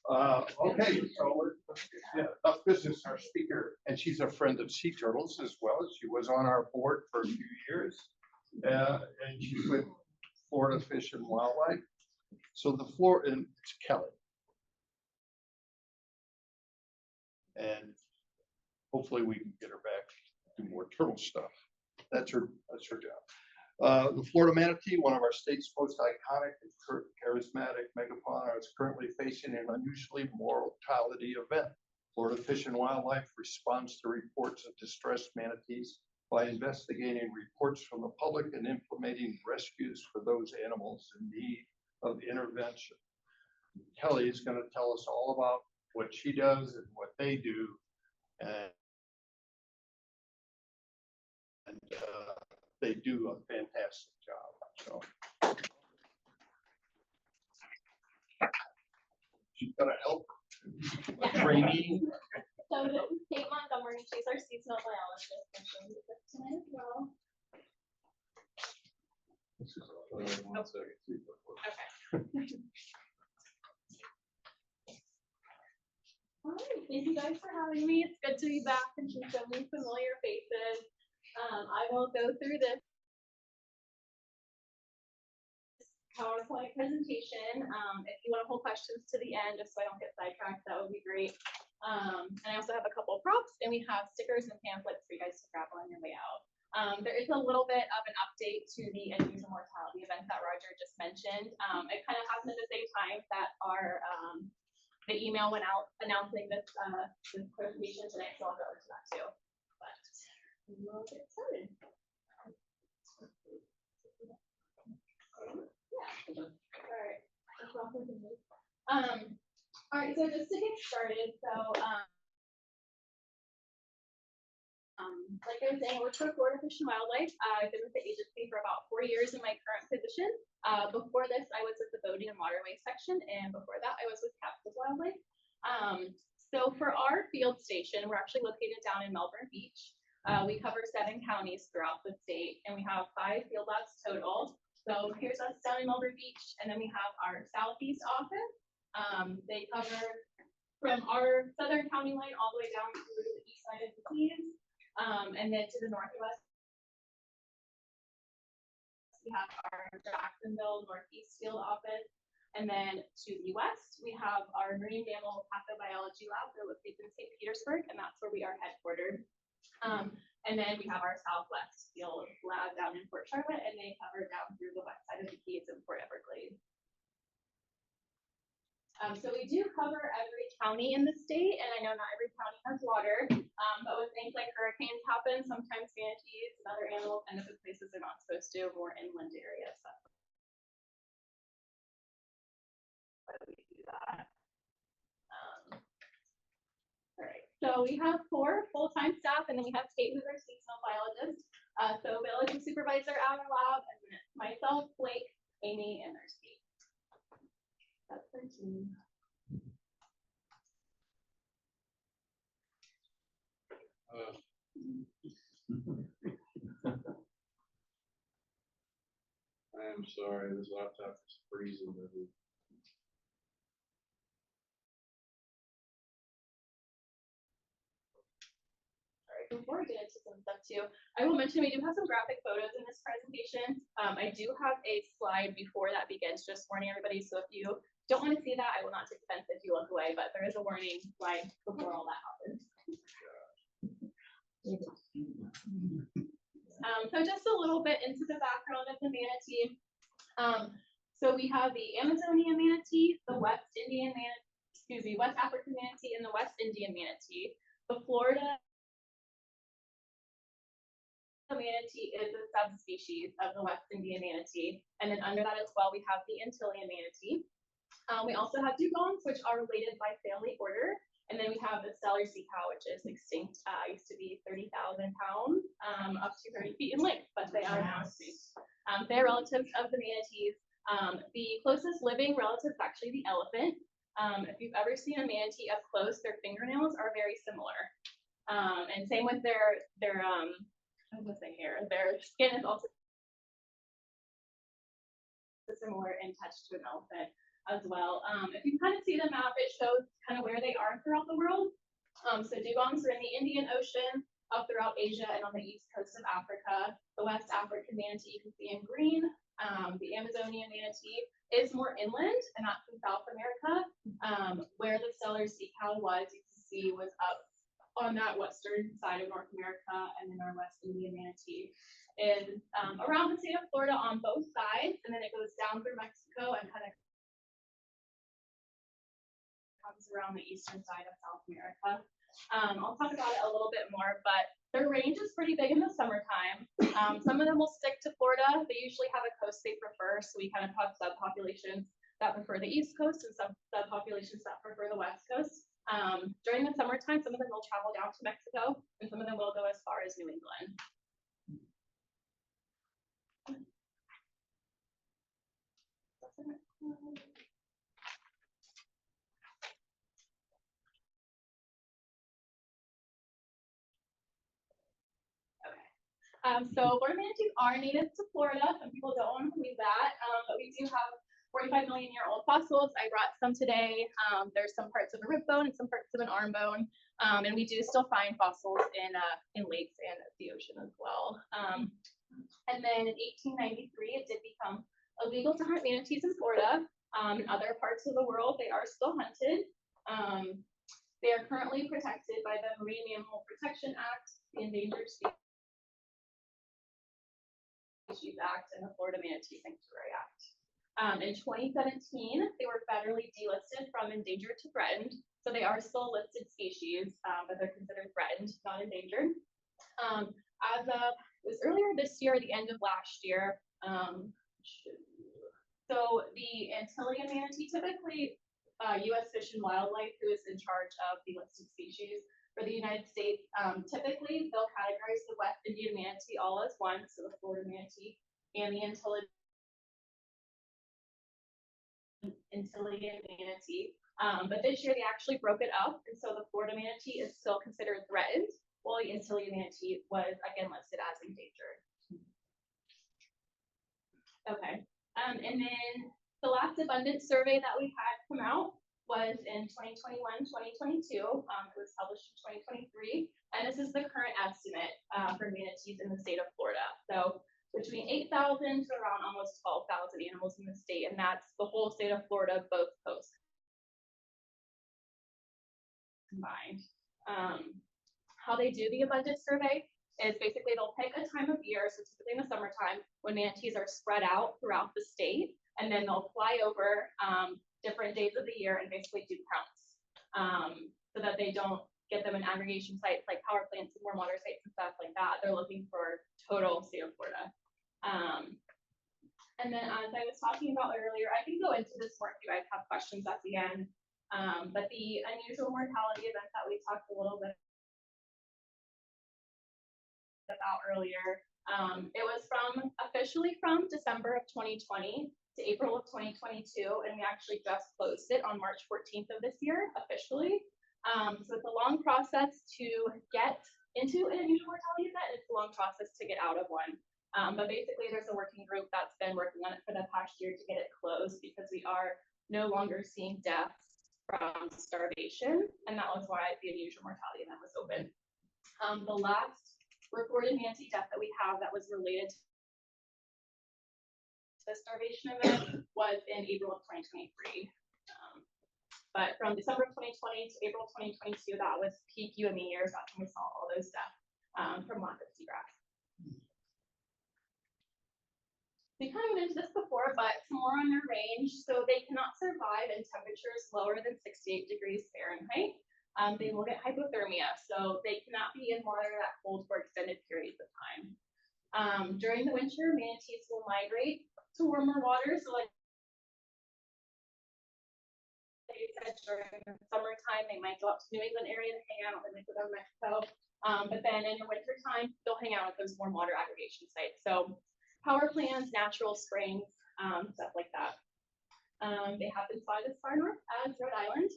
Okay, so tough business, our speaker, and she's a friend of sea turtles as well. She was on our board for a few years, and she's with Florida Fish and Wildlife. So the floor, and it's Kelly. And hopefully we can get her back to do more turtle stuff. That's her job. The Florida Manatee, one of our state's most iconic and charismatic megafauna, is currently facing an unusually mortality event. Florida Fish and Wildlife responds to reports of distressed manatees by investigating reports from the public and implementing rescues for those animals in need of intervention. Kelly is going to tell us all about what she does and what they do. And they do a fantastic job. So she's gonna help trainee. So this is Kate Montgomery. She's our seasonal biologist, and she'll be with tonight as well. Okay. All right, thank you guys for having me. It's good to be back and see so many familiar faces. I will go through this PowerPoint presentation. If you want to hold questions to the end, just so I don't get sidetracked, that would be great. And I also have a couple of props, and we have stickers and pamphlets for you guys to grab on your way out. There is a little bit of an update to the end user mortality event that Roger just mentioned. It kind of happened at the same time that our the email went out announcing this presentation today, so I'll go into that too. But we'll get started. Yeah. All right. So just to get started, like I was saying, I work for Florida Fish and Wildlife. I've been with the agency for about 4 years in my current position. Before this, I was with the Boating and Waterways section, and before that, I was with Captive Wildlife. So for our field station, we're actually located down in Melbourne Beach. We cover 7 counties throughout the state, and we have 5 field labs total. So here's us down in Melbourne Beach, and then we have our southeast office. They cover from our southern county line all the way down to the east side of the Keys. And then to the northwest, we have our Jacksonville Northeast Field Office. And then to the west, we have our Marine Mammal Pathobiology Lab. They're located in St. Petersburg, and that's where we are headquartered. And then we have our Southwest Field Lab down in Port Charlotte, and they cover down through the west side of the Keys and Port Everglades. So we do cover every county in the state, and I know not every county has water, but when things like hurricanes happen, sometimes manatees and other animals end up in places they're not supposed to, more inland areas. Why do we do that? All right, so we have 4 full-time staff, and then we have Kate, who's our seasonal biologist. So biology supervisor out of lab, and then myself, Blake, Amy, and our Kate. That's 13. I am sorry, this laptop is freezing. Before we get into some stuff too, I will mention we do have some graphic photos in this presentation. I do have a slide before that begins, just warning everybody. So if you don't want to see that, I will not take offense if you look away, but there is a warning slide before all that happens. So just a little bit into the background of the manatee. So we have the Amazonian manatee, the West African manatee, and the West Indian manatee. The Florida manatee is a subspecies of the West Indian manatee, and then under that as well, we have the Antillean manatee. We also have dugongs, which are related by family order, and then we have the stellar sea cow, which is extinct. Used to be 30,000 pounds, up to 30 feet in length, but they are now extinct. They are relatives of the manatees. The closest living relative is actually the elephant. If you've ever seen a manatee up close, their fingernails are very similar, and same with their hair. Their skin is also similar in touch to an elephant. as well. If you kind of see the map, it shows kind of where they are throughout the world. So dugongs are in the Indian Ocean, up throughout Asia and on the east coast of Africa. The West African manatee you can see in green. The Amazonian manatee is more inland, and that's in South America. Where the stellar sea cow was, you can see was up on that western side of North America, and then our West Indian manatee is around the state of Florida on both sides, and then it goes down through Mexico and kind of comes around the eastern side of South America. I'll talk about it a little bit more, but their range is pretty big in the summertime. Some of them will stick to Florida. They usually have a coast they prefer, so we kind of have subpopulations that prefer the East Coast and some subpopulations that prefer the West Coast. During the summertime, some of them will travel down to Mexico, and some of them will go as far as New England. So Florida manatees are native to Florida. Some people don't want to believe that, but we do have 45 million year old fossils. I brought some today. There's some parts of a rib bone and some parts of an arm bone, and we do still find fossils in lakes and the ocean as well. And then in 1893, it did become illegal to hunt manatees in Florida. In other parts of the world, they are still hunted. They are currently protected by the Marine Mammal Protection Act, the Endangered Species Act, and the Florida Manatee Sanctuary Act. In 2017, they were federally delisted from endangered to threatened. So they are still a listed species, but they're considered threatened, not endangered. As of, it was earlier this year, the end of last year. So the Antillean manatee, typically U.S. Fish and Wildlife, who is in charge of the listed species for the United States, typically they'll categorize the West Indian manatee all as one, so the Florida manatee and the Antillean manatee. But this year they actually broke it up, and so the Florida manatee is still considered threatened, while the Antillean manatee was again listed as endangered. Okay, and then the last abundance survey that we had come out was in 2021, 2022. It was published in 2023, and this is the current estimate for manatees in the state of Florida. So between 8,000 to around almost 12,000 animals in the state, and that's the whole state of Florida, both coasts combined. How they do the abundance survey is basically they'll pick a time of year, so typically in the summertime, when manatees are spread out throughout the state, and then they'll fly over different days of the year and basically do counts, so that they don't get them in aggregation sites like power plants and warm water sites and stuff like that. They're looking for total state of Florida. And then as I was talking about earlier, I can go into this more if you guys have questions at the end. But the unusual mortality event that we talked a little bit about earlier, it was officially from December of 2020 to April of 2022, and we actually just closed it on March 14th of this year officially. So it's a long process to get into an unusual mortality event. It's a long process to get out of one. But basically there's a working group that's been working on it for the past year to get it closed, because we are no longer seeing deaths from starvation, and that was why the unusual mortality event was open. The last recorded manatee death that we have that was related to the starvation event was in April of 2023. But from December 2020 to April 2022, that was peak UME years. That's when we saw all those deaths from lack of seagrass. We kind of went into this before, but some more on their range. So they cannot survive in temperatures lower than 68 degrees Fahrenheit. They will get hypothermia, so they cannot be in water that cold for extended periods of time. During the winter, manatees will migrate to warmer water. So like they said, during the summertime, they might go up to New England area to hang out, and they go down to Mexico. But then in the winter time, they'll hang out at those warm water aggregation sites. So power plants, natural springs, stuff like that. They have been spotted as far north as Rhode Island.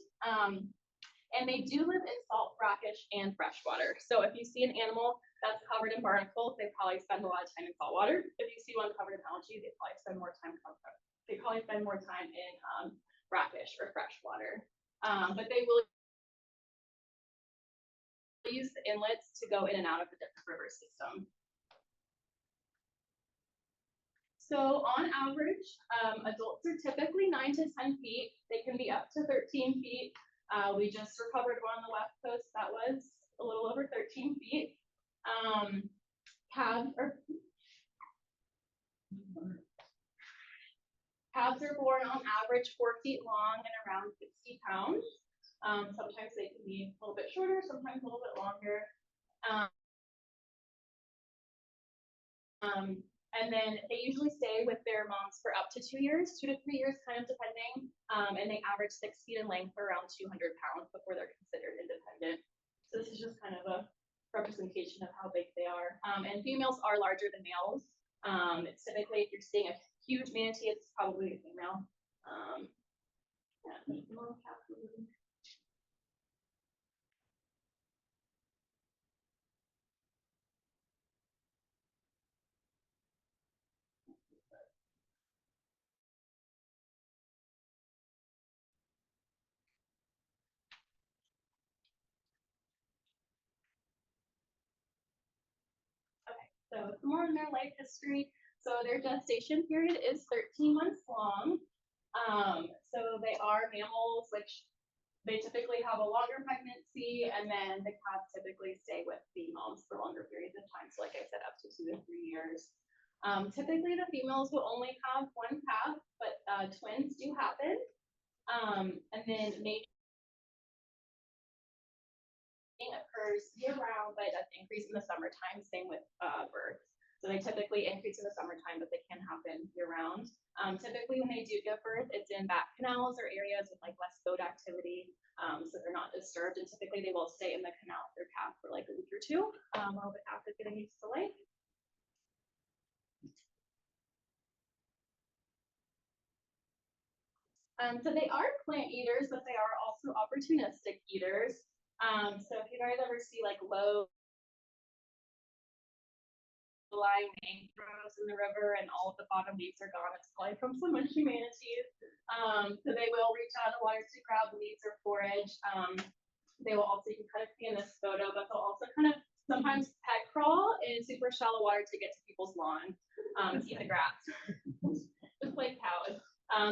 And they do live in salt, brackish, and freshwater. So if you see an animal that's covered in barnacles, they probably spend a lot of time in salt water. If you see one covered in algae, they probably spend more time in brackish or freshwater. But they will use the inlets to go in and out of the different river system. So on average, adults are typically 9 to 10 feet. They can be up to 13 feet. We just recovered one on the West Coast that was a little over 13 feet. Calves are born on average 4 feet long and around 60 pounds. Sometimes they can be a little bit shorter, sometimes a little bit longer. And then they usually stay with their moms for up to 2 years, 2 to 3 years, kind of depending. And they average 6 feet in length for around 200 pounds before they're considered independent. So this is just kind of a representation of how big they are. And females are larger than males. It's typically, if you're seeing a huge manatee, it's probably a female. So some more in their life history. So their gestation period is 13 months long. So they are mammals, which they typically have a longer pregnancy, and then the calves typically stay with the moms for longer periods of time. So like I said, up to 2 to 3 years. Typically the females will only have 1 calf, but twins do happen. And then mating occurs year round, but does increase in the summertime, same with birth. So they typically increase in the summertime, but they can happen year round. Typically when they do give birth, it's in back canals or areas with like less boat activity. So they're not disturbed, and typically they will stay in the canal with their calf for like a week or 2 while the calf is getting used to life. So they are plant eaters, but they are also opportunistic eaters. So if you guys ever see like low lying mangroves in the river and all of the bottom leaves are gone, it's probably from some mushy manatees. So they will reach out of the water to grab leaves or forage. They will also, you can kind of see in this photo, but they'll also kind of sometimes pet crawl in super shallow water to get to people's lawn, to eat the grass, just like cows.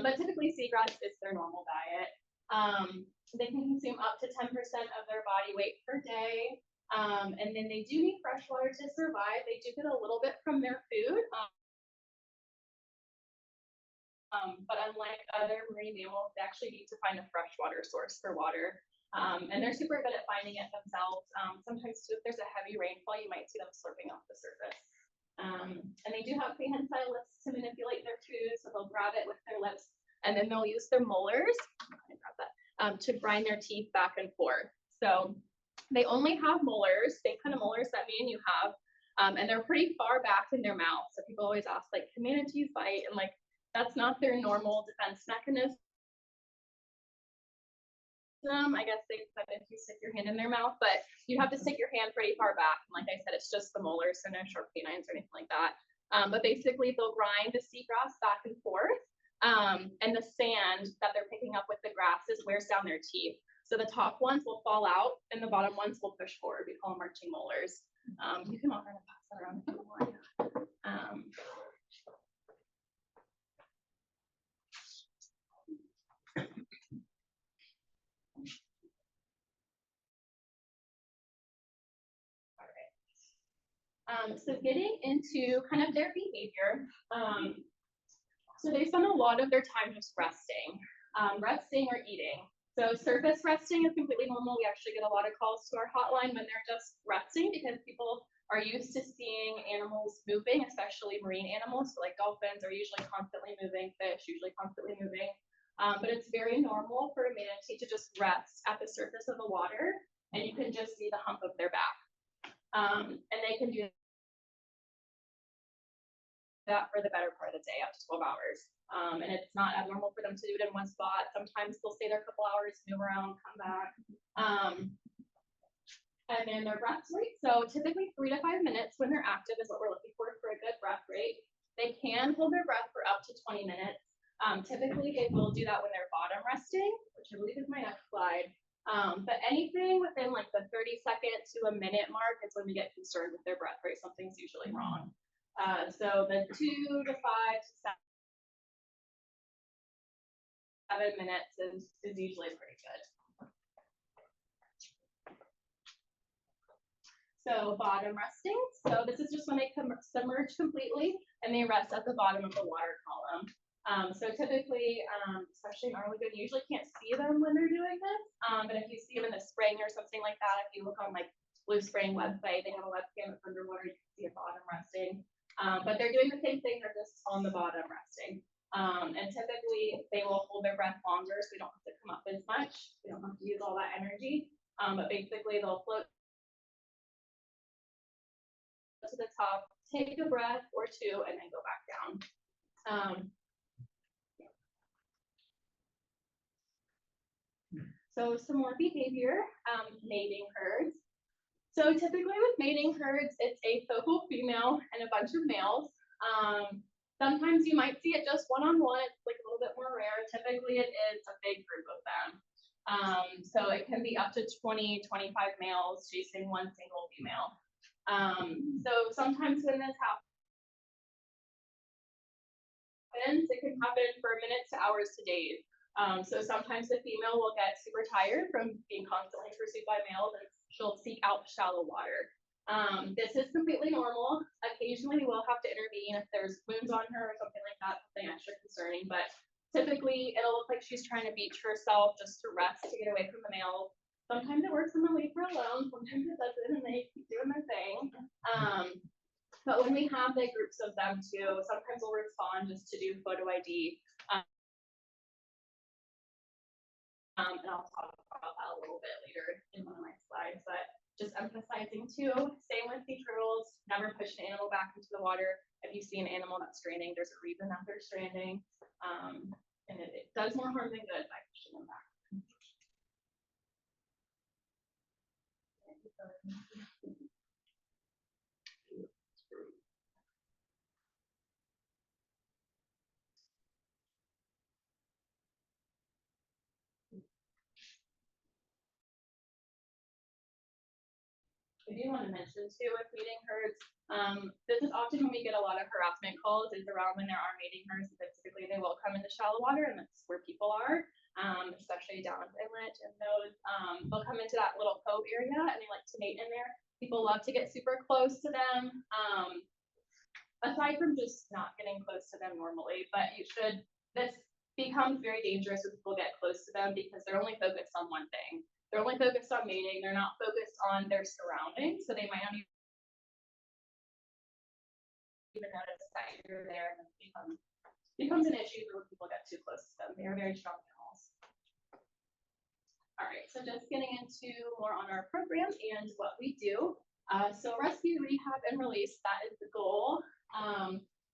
But typically seagrass is their normal diet. They can consume up to 10% of their body weight per day. And then they do need fresh water to survive. They do get a little bit from their food. But unlike other marine mammals, they actually need to find a freshwater source for water. And they're super good at finding it themselves. Sometimes too, if there's a heavy rainfall, you might see them slurping off the surface. And they do have prehensile lips to manipulate their food, so they'll grab it with their lips, and then they'll use their molars to grind their teeth back and forth. So they only have molars, same kind of molars that me and you have, and they're pretty far back in their mouth. So people always ask, like, can manatees bite? And like, that's not their normal defense mechanism. I guess they could if you stick your hand in their mouth, but you have to stick your hand pretty far back. And like I said, it's just the molars, so no sharp canines or anything like that. But basically they'll grind the seagrass back and forth. And the sand that they're picking up with the grasses wears down their teeth. So the top ones will fall out and the bottom ones will push forward. We call them marching molars. You can offer to pass that around if you want. So getting into kind of their behavior. So they spend a lot of their time just resting or eating. So surface resting is completely normal. We actually get a lot of calls to our hotline when they're just resting because people are used to seeing animals moving, especially marine animals. So like dolphins are usually constantly moving, fish usually constantly moving. But it's very normal for a manatee to just rest at the surface of the water, and you can just see the hump of their back. And they can do that for the better part of the day, up to 12 hours. And it's not abnormal for them to do it in one spot. Sometimes they'll stay there a couple hours, move around, come back. And then their breath rate. So typically 3 to 5 minutes when they're active is what we're looking for a good breath rate. They can hold their breath for up to 20 minutes. Typically they will do that when they're bottom resting, which I believe is my next slide. But anything within like the 30-second to a minute mark is when we get concerned with their breath rate. Something's usually wrong. So the 2 to 5 to 7 minutes is usually pretty good. So bottom resting. So this is just when they submerge completely and they rest at the bottom of the water column. So typically, especially in our lagoon, you usually can't see them when they're doing this. But if you see them in the spring or something like that, if you look on like Blue Spring website, they have a webcam that's underwater, you can see a bottom resting. But they're doing the same thing, they're just on the bottom resting. And typically they will hold their breath longer, so we don't have to come up as much. We don't have to use all that energy. But basically they'll float to the top, take a breath or two, and then go back down. So some more behavior, mating herds. So typically with mating herds, it's a focal female and a bunch of males. Sometimes you might see it just one-on-one, it's like a little bit more rare. Typically it is a big group of them. So it can be up to 20, 25 males chasing one single female. So sometimes when this happens, it can happen for minutes to hours to days. So sometimes the female will get super tired from being constantly pursued by males and she'll seek out shallow water. This is completely normal. Occasionally we'll have to intervene if there's wounds on her or something like that, something extra concerning, but typically it'll look like she's trying to beach herself just to rest, to get away from the males. Sometimes it works and they'll leave her alone, sometimes it doesn't and they keep doing their thing. But when we have the groups of them too, sometimes we'll respond just to do photo ID. And I'll talk about that a little bit later in one of my slides, but just emphasizing too, same with sea turtles, never push an animal back into the water. If you see an animal that's stranding, there's a reason that they're stranding. And it does more harm than good by pushing them back. I do want to mention too with mating herds, this is often when we get a lot of harassment calls is around when there are mating herds, because typically they will come into shallow water and that's where people are, especially down inlet, and those they'll come into that little cove area and they like to mate in there. People love to get super close to them, aside from just not getting close to them normally, but this becomes very dangerous when people get close to them because they're only focused on one thing. They're only focused on mating. They're not focused on their surroundings, so they might not even notice that you're there, and it becomes an issue when people get too close to them. They are very strong animals. All right, so just getting into more on our program and what we do. So rescue, rehab, and release, that is the goal.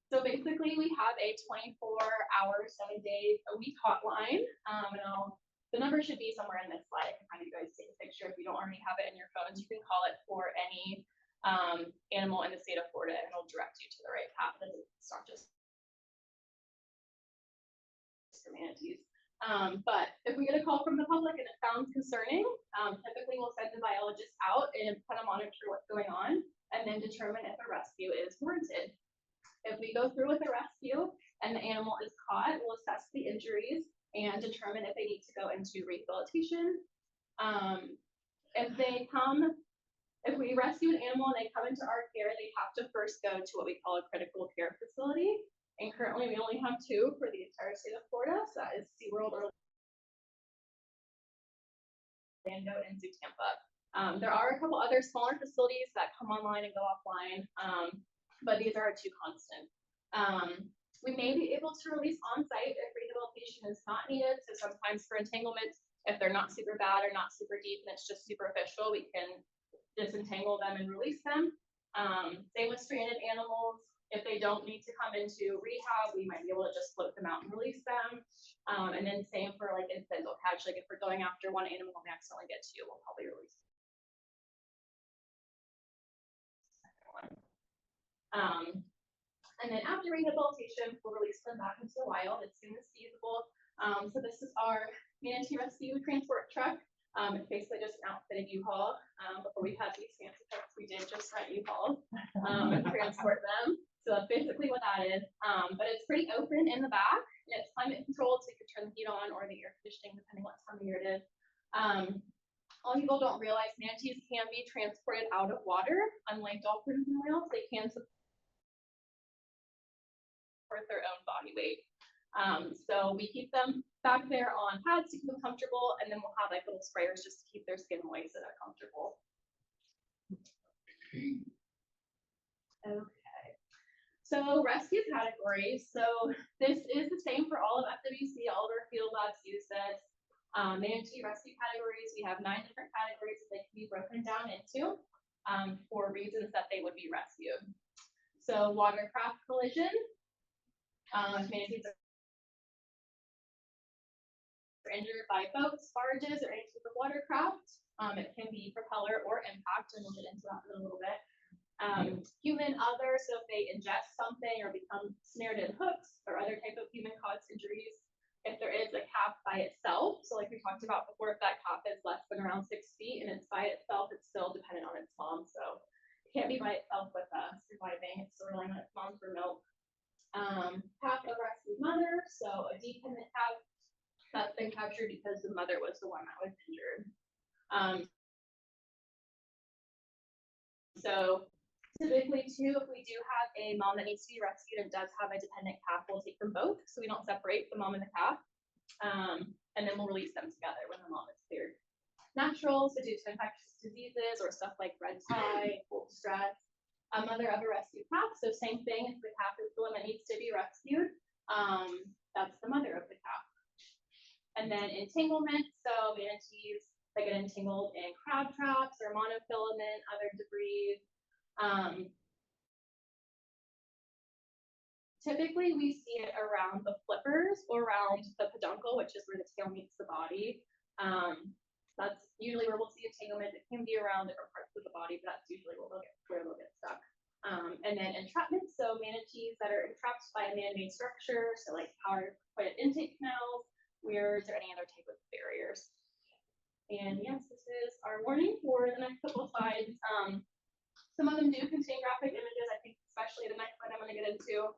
So basically we have a 24-hour, 7 days a week hotline, and the number should be somewhere in this slide. I can have you guys take a picture if you don't already have it in your phones. You can call it for any animal in the state of Florida, and it'll direct you to the right path. It's not just for manatees. But if we get a call from the public and it sounds concerning, typically we'll send the biologist out and kind of monitor what's going on and then determine if a rescue is warranted. If we go through with a rescue and the animal is caught, we'll assess the injuries and determine if they need to go into rehabilitation. If we rescue an animal and they come into our care, they have to first go to what we call a critical care facility. And currently we only have 2 for the entire state of Florida. So that is SeaWorld Orlando and Zoo Tampa. There are a couple other smaller facilities that come online and go offline, but these are our 2 constant. We may be able to release on-site if rehabilitation is not needed. So sometimes for entanglements, if they're not super bad or not super deep and it's just superficial, we can disentangle them and release them. Same with stranded animals. If they don't need to come into rehab, we might be able to just float them out and release them. And then same for like incidental catch. Like if we're going after one animal and we accidentally get 2, we'll probably release them. And then after rehabilitation, we'll release them back into the wild as soon as feasible. So this is our manatee rescue transport truck. It's basically just an outfitted U-Haul. Before we had these fancy trucks, we did just rent U-Hauls and transport them. So that's basically what that is. But it's pretty open in the back. And it's climate controlled, so you can turn the heat on or the air conditioning, depending what time of year it is. A lot of people don't realize manatees can be transported out of water, unlike dolphins and whales. They can support their own body weight. So we keep them back there on pads to keep them comfortable, and then we'll have like little sprayers just to keep their skin moist so they're comfortable. Okay. So rescue categories. So this is the same for all of FWC. All of our field labs use this. Manatee rescue categories. We have 9 different categories that they can be broken down into for reasons that they would be rescued. So watercraft collision. Manatees are injured by boats, barges, or any type of watercraft. It can be propeller or impact, and we'll get into that in a little bit. Human other, so if they ingest something or become snared in hooks or other type of human-caused injuries. If there is a calf by itself, so like we talked about before, if that calf is less than around 6 feet and it's by itself, it's still dependent on its mom. So it can't be by itself with surviving. It's still relying on its mom for milk. Calf of rescued mother, so a dependent calf that's been captured because the mother was the one that was injured. So typically too, if we do have a mom that needs to be rescued and does have a dependent calf, we'll take them both, so we don't separate the mom and the calf. And then we'll release them together when the mom is cleared. Natural, so due to infectious diseases or stuff like red tide, cold stress. A mother of a rescued calf, so same thing, if the calf is the one that needs to be rescued, that's the mother of the calf. And then entanglement, so manatees that get entangled in crab traps or monofilament, other debris. Typically, we see it around the flippers or around the peduncle, which is where the tail meets the body. That's usually where we'll see entanglement. It can be around different parts of the body, but that's usually where they'll get stuck. And then entrapment, so manatees that are entrapped by a man-made structure, so like power put intake canals, weirs, or any other type of barriers. And yes, this is our warning for the next couple of slides. Some of them do contain graphic images. I think especially the next slide I'm going to get into.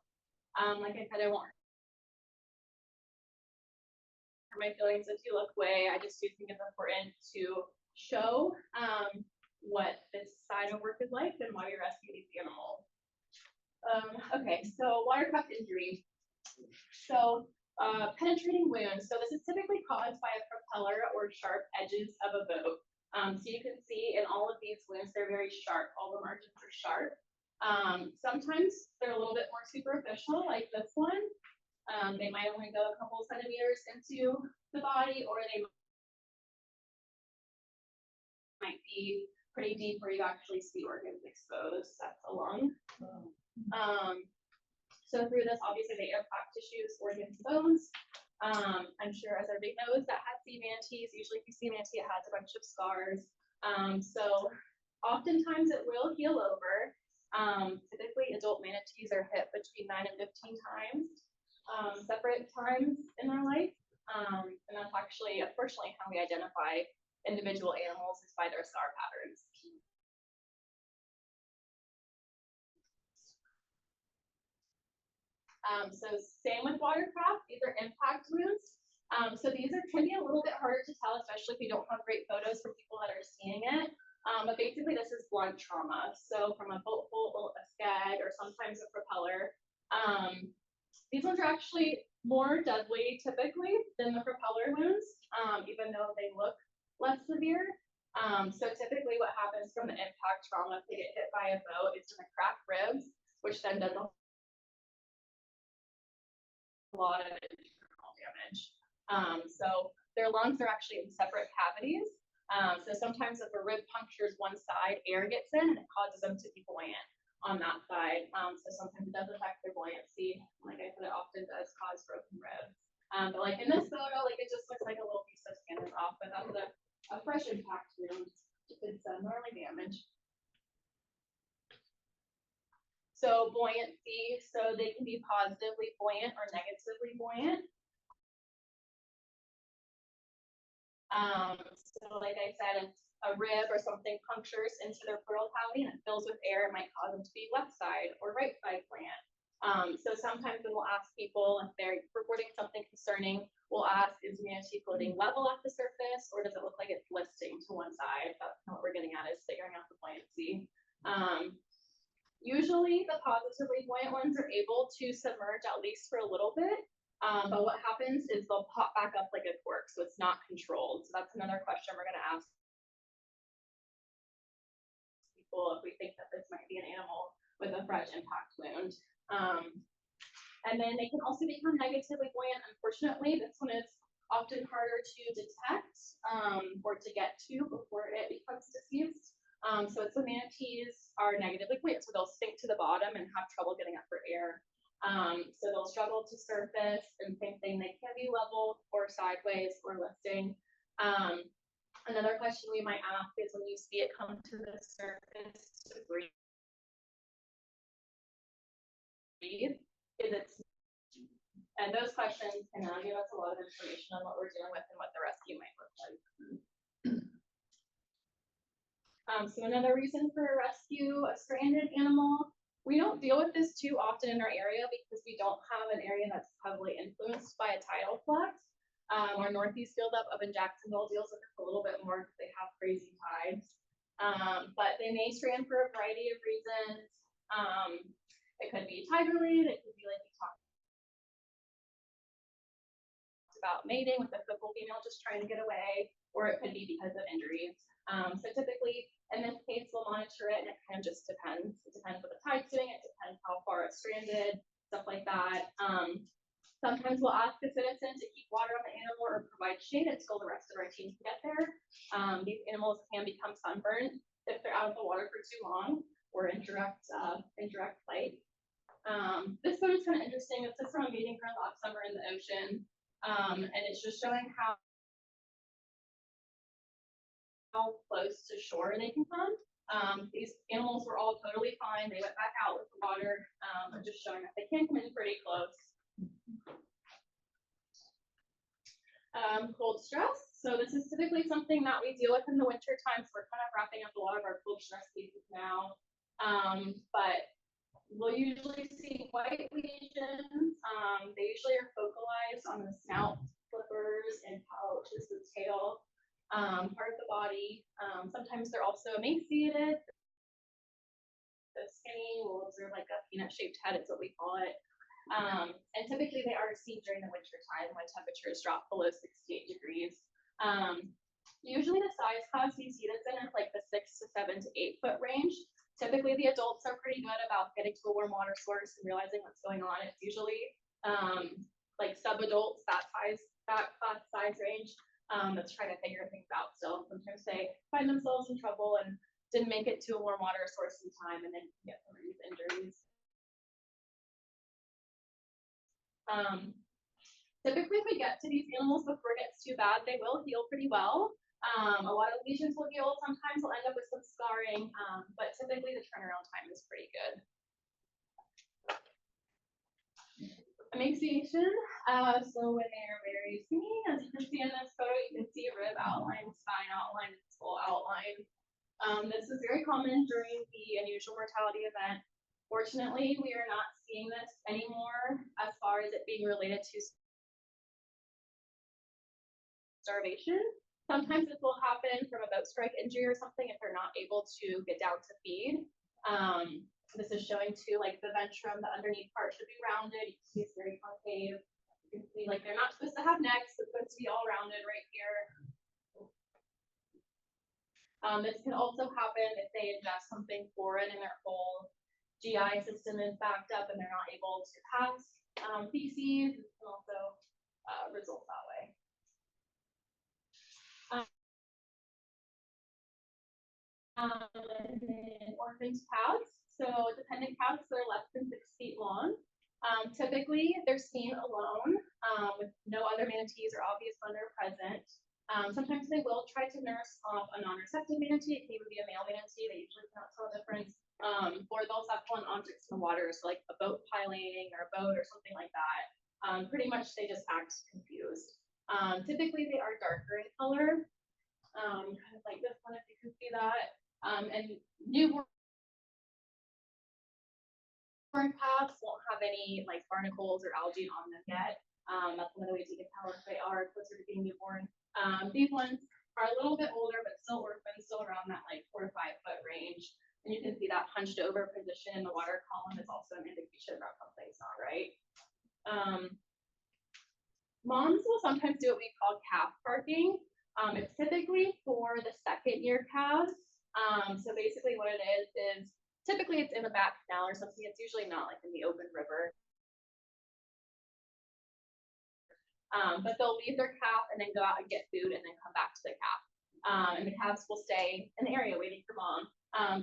Like I said, I won't hurt my feelings if you look away. I just do think it's important to show what this side of work is like and why we rescue these animals. Okay, so watercraft injury. So penetrating wounds. So this is typically caused by a propeller or sharp edges of a boat. So you can see in all of these wounds, they're very sharp. All the margins are sharp. Sometimes they're a little bit more superficial, like this one. They might only go a couple centimeters into the body, or they might be pretty deep where you actually see organs exposed. That's a lung. So through this, obviously they impact tissues, organs, bones. I'm sure as everybody knows that has sea manatees, usually if you see manatee, it has a bunch of scars. So oftentimes it will heal over. Typically adult manatees are hit between 9 and 15 times, separate times in their life. And that's actually, unfortunately, how we identify individual animals is by their scar patterns. So same with watercraft, these are impact wounds. So these can be a little bit harder to tell, especially if you don't have great photos from people that are seeing it. But basically this is blunt trauma. So from a boat hole, a skeg, or sometimes a propeller. These ones are actually more deadly typically than the propeller wounds, even though they look less severe. So typically what happens from the impact trauma, if they get hit by a boat, it's gonna crack ribs, which then does a lot of internal damage. So their lungs are actually in separate cavities. So sometimes if a rib punctures one side, air gets in and it causes them to be buoyant on that side. So sometimes it does affect their buoyancy. Like I said, it often does cause broken ribs. But like in this photo, like it just looks like a little piece of skin is off, but that's a fresh impact wound if it's gnarly damage. So buoyancy, so they can be positively buoyant or negatively buoyant. So like I said, if a rib or something punctures into their pleural cavity and it fills with air, it might cause them to be left side or right side plant. So sometimes when we'll ask people if they're reporting something concerning, we'll ask, is manatee floating level at the surface, or does it look like it's listing to one side? That's what we're getting at, is figuring out the buoyancy. Usually the positively buoyant ones are able to submerge at least for a little bit. But what happens is they'll pop back up like a cork, so it's not controlled. So that's another question we're going to ask people if we think that this might be an animal with a fresh impact wound. And then they can also become negatively buoyant. Unfortunately, this one is often harder to detect or to get to before it becomes deceased. So it's when manatees are negatively buoyant, so they'll sink to the bottom and have trouble getting up for air. So they'll struggle to surface, and same thing, they can be level or sideways or lifting. Another question we might ask is when you see it come to the surface to breathe, is it, and those questions can give us a lot of information on what we're dealing with and what the rescue might look like. So another reason for a rescue, a stranded animal, we don't deal with this too often in our area because we don't have an area that's heavily influenced by a tidal flux. Our northeast field up in Jacksonville deals with it a little bit more because they have crazy tides. But they may strand for a variety of reasons. It could be tide related, it could be like we talked about mating with a focal female just trying to get away, or it could be because of injuries. So typically, in this case, we'll monitor it, and it kind of just depends. It depends what the tide's doing, it depends how far it's stranded, stuff like that. Sometimes we'll ask the citizen to keep water on the animal or provide shade until the rest of our team can get there. These animals can become sunburned if they're out of the water for too long or in direct light. This photo is kind of interesting. It's just from a meeting ground last summer in the ocean, and it's just showing how close to shore they can come. These animals were all totally fine. They went back out with the water, but just showing that they can come in pretty close. Cold stress. So this is typically something that we deal with in the winter time. So we're kind of wrapping up a lot of our cold stress cases now. But we'll usually see white lesions. They usually are focalized on the snout, flippers, and pouches, the tail, part of the body. Sometimes they're also emaciated. The skinny will observe like a peanut-shaped head is what we call it. And typically they are seen during the winter time when temperatures drop below 68 degrees. Usually the size class you see this in is like the 6 to 7 to 8 foot range. Typically the adults are pretty good about getting to a warm water source and realizing what's going on. It's usually like sub-adults, that class size range, that's trying to figure things out still. Sometimes they find themselves in trouble and didn't make it to a warm water source in time and then get some of these injuries. Typically, if we get to these animals before it gets too bad, they will heal pretty well. A lot of lesions will heal. Sometimes we'll end up with some scarring, but typically the turnaround time is pretty good. Emaciation. So when they are very skinny, as you can see in this photo, you can see rib outline, spine outline, and skull outline. This is very common during the unusual mortality event. Fortunately, we are not seeing this anymore as far as it being related to starvation. Sometimes this will happen from a boat strike injury or something if they're not able to get down to feed. This is showing too, like the ventrum, the underneath part should be rounded. You can see it's very concave. You can see like they're not supposed to have necks, it's supposed to be all rounded right here. This can also happen if they ingest something foreign and their whole GI system is backed up and they're not able to pass feces. It can also result that way. Orphaned calves. So dependent calves that are less than 6 feet long. Typically, they're seen alone with no other manatees or obvious owner present. Sometimes they will try to nurse off a non-receptive manatee. It can even be a male manatee. They usually cannot tell the difference. Or they'll suckle on objects in the water, so like a boat piling or a boat or something like that. Pretty much they just act confused. Typically they are darker in color, kind of like this one, if you can see that. And newborn calves won't have any like barnacles or algae on them yet. That's one of the ways you can tell if they are closer to being newborn. These ones are a little bit older, but still orphan, still around that like 4 to 5 foot range. And you can see that hunched over position in the water column is also an indication that something's not right. Moms will sometimes do what we call calf parking. It's typically for the 2nd year calves. So basically what it is typically it's in the back canal or something. It's usually not like in the open river. But they'll leave their calf and then go out and get food and then come back to the calf. And the calves will stay in the area waiting for mom.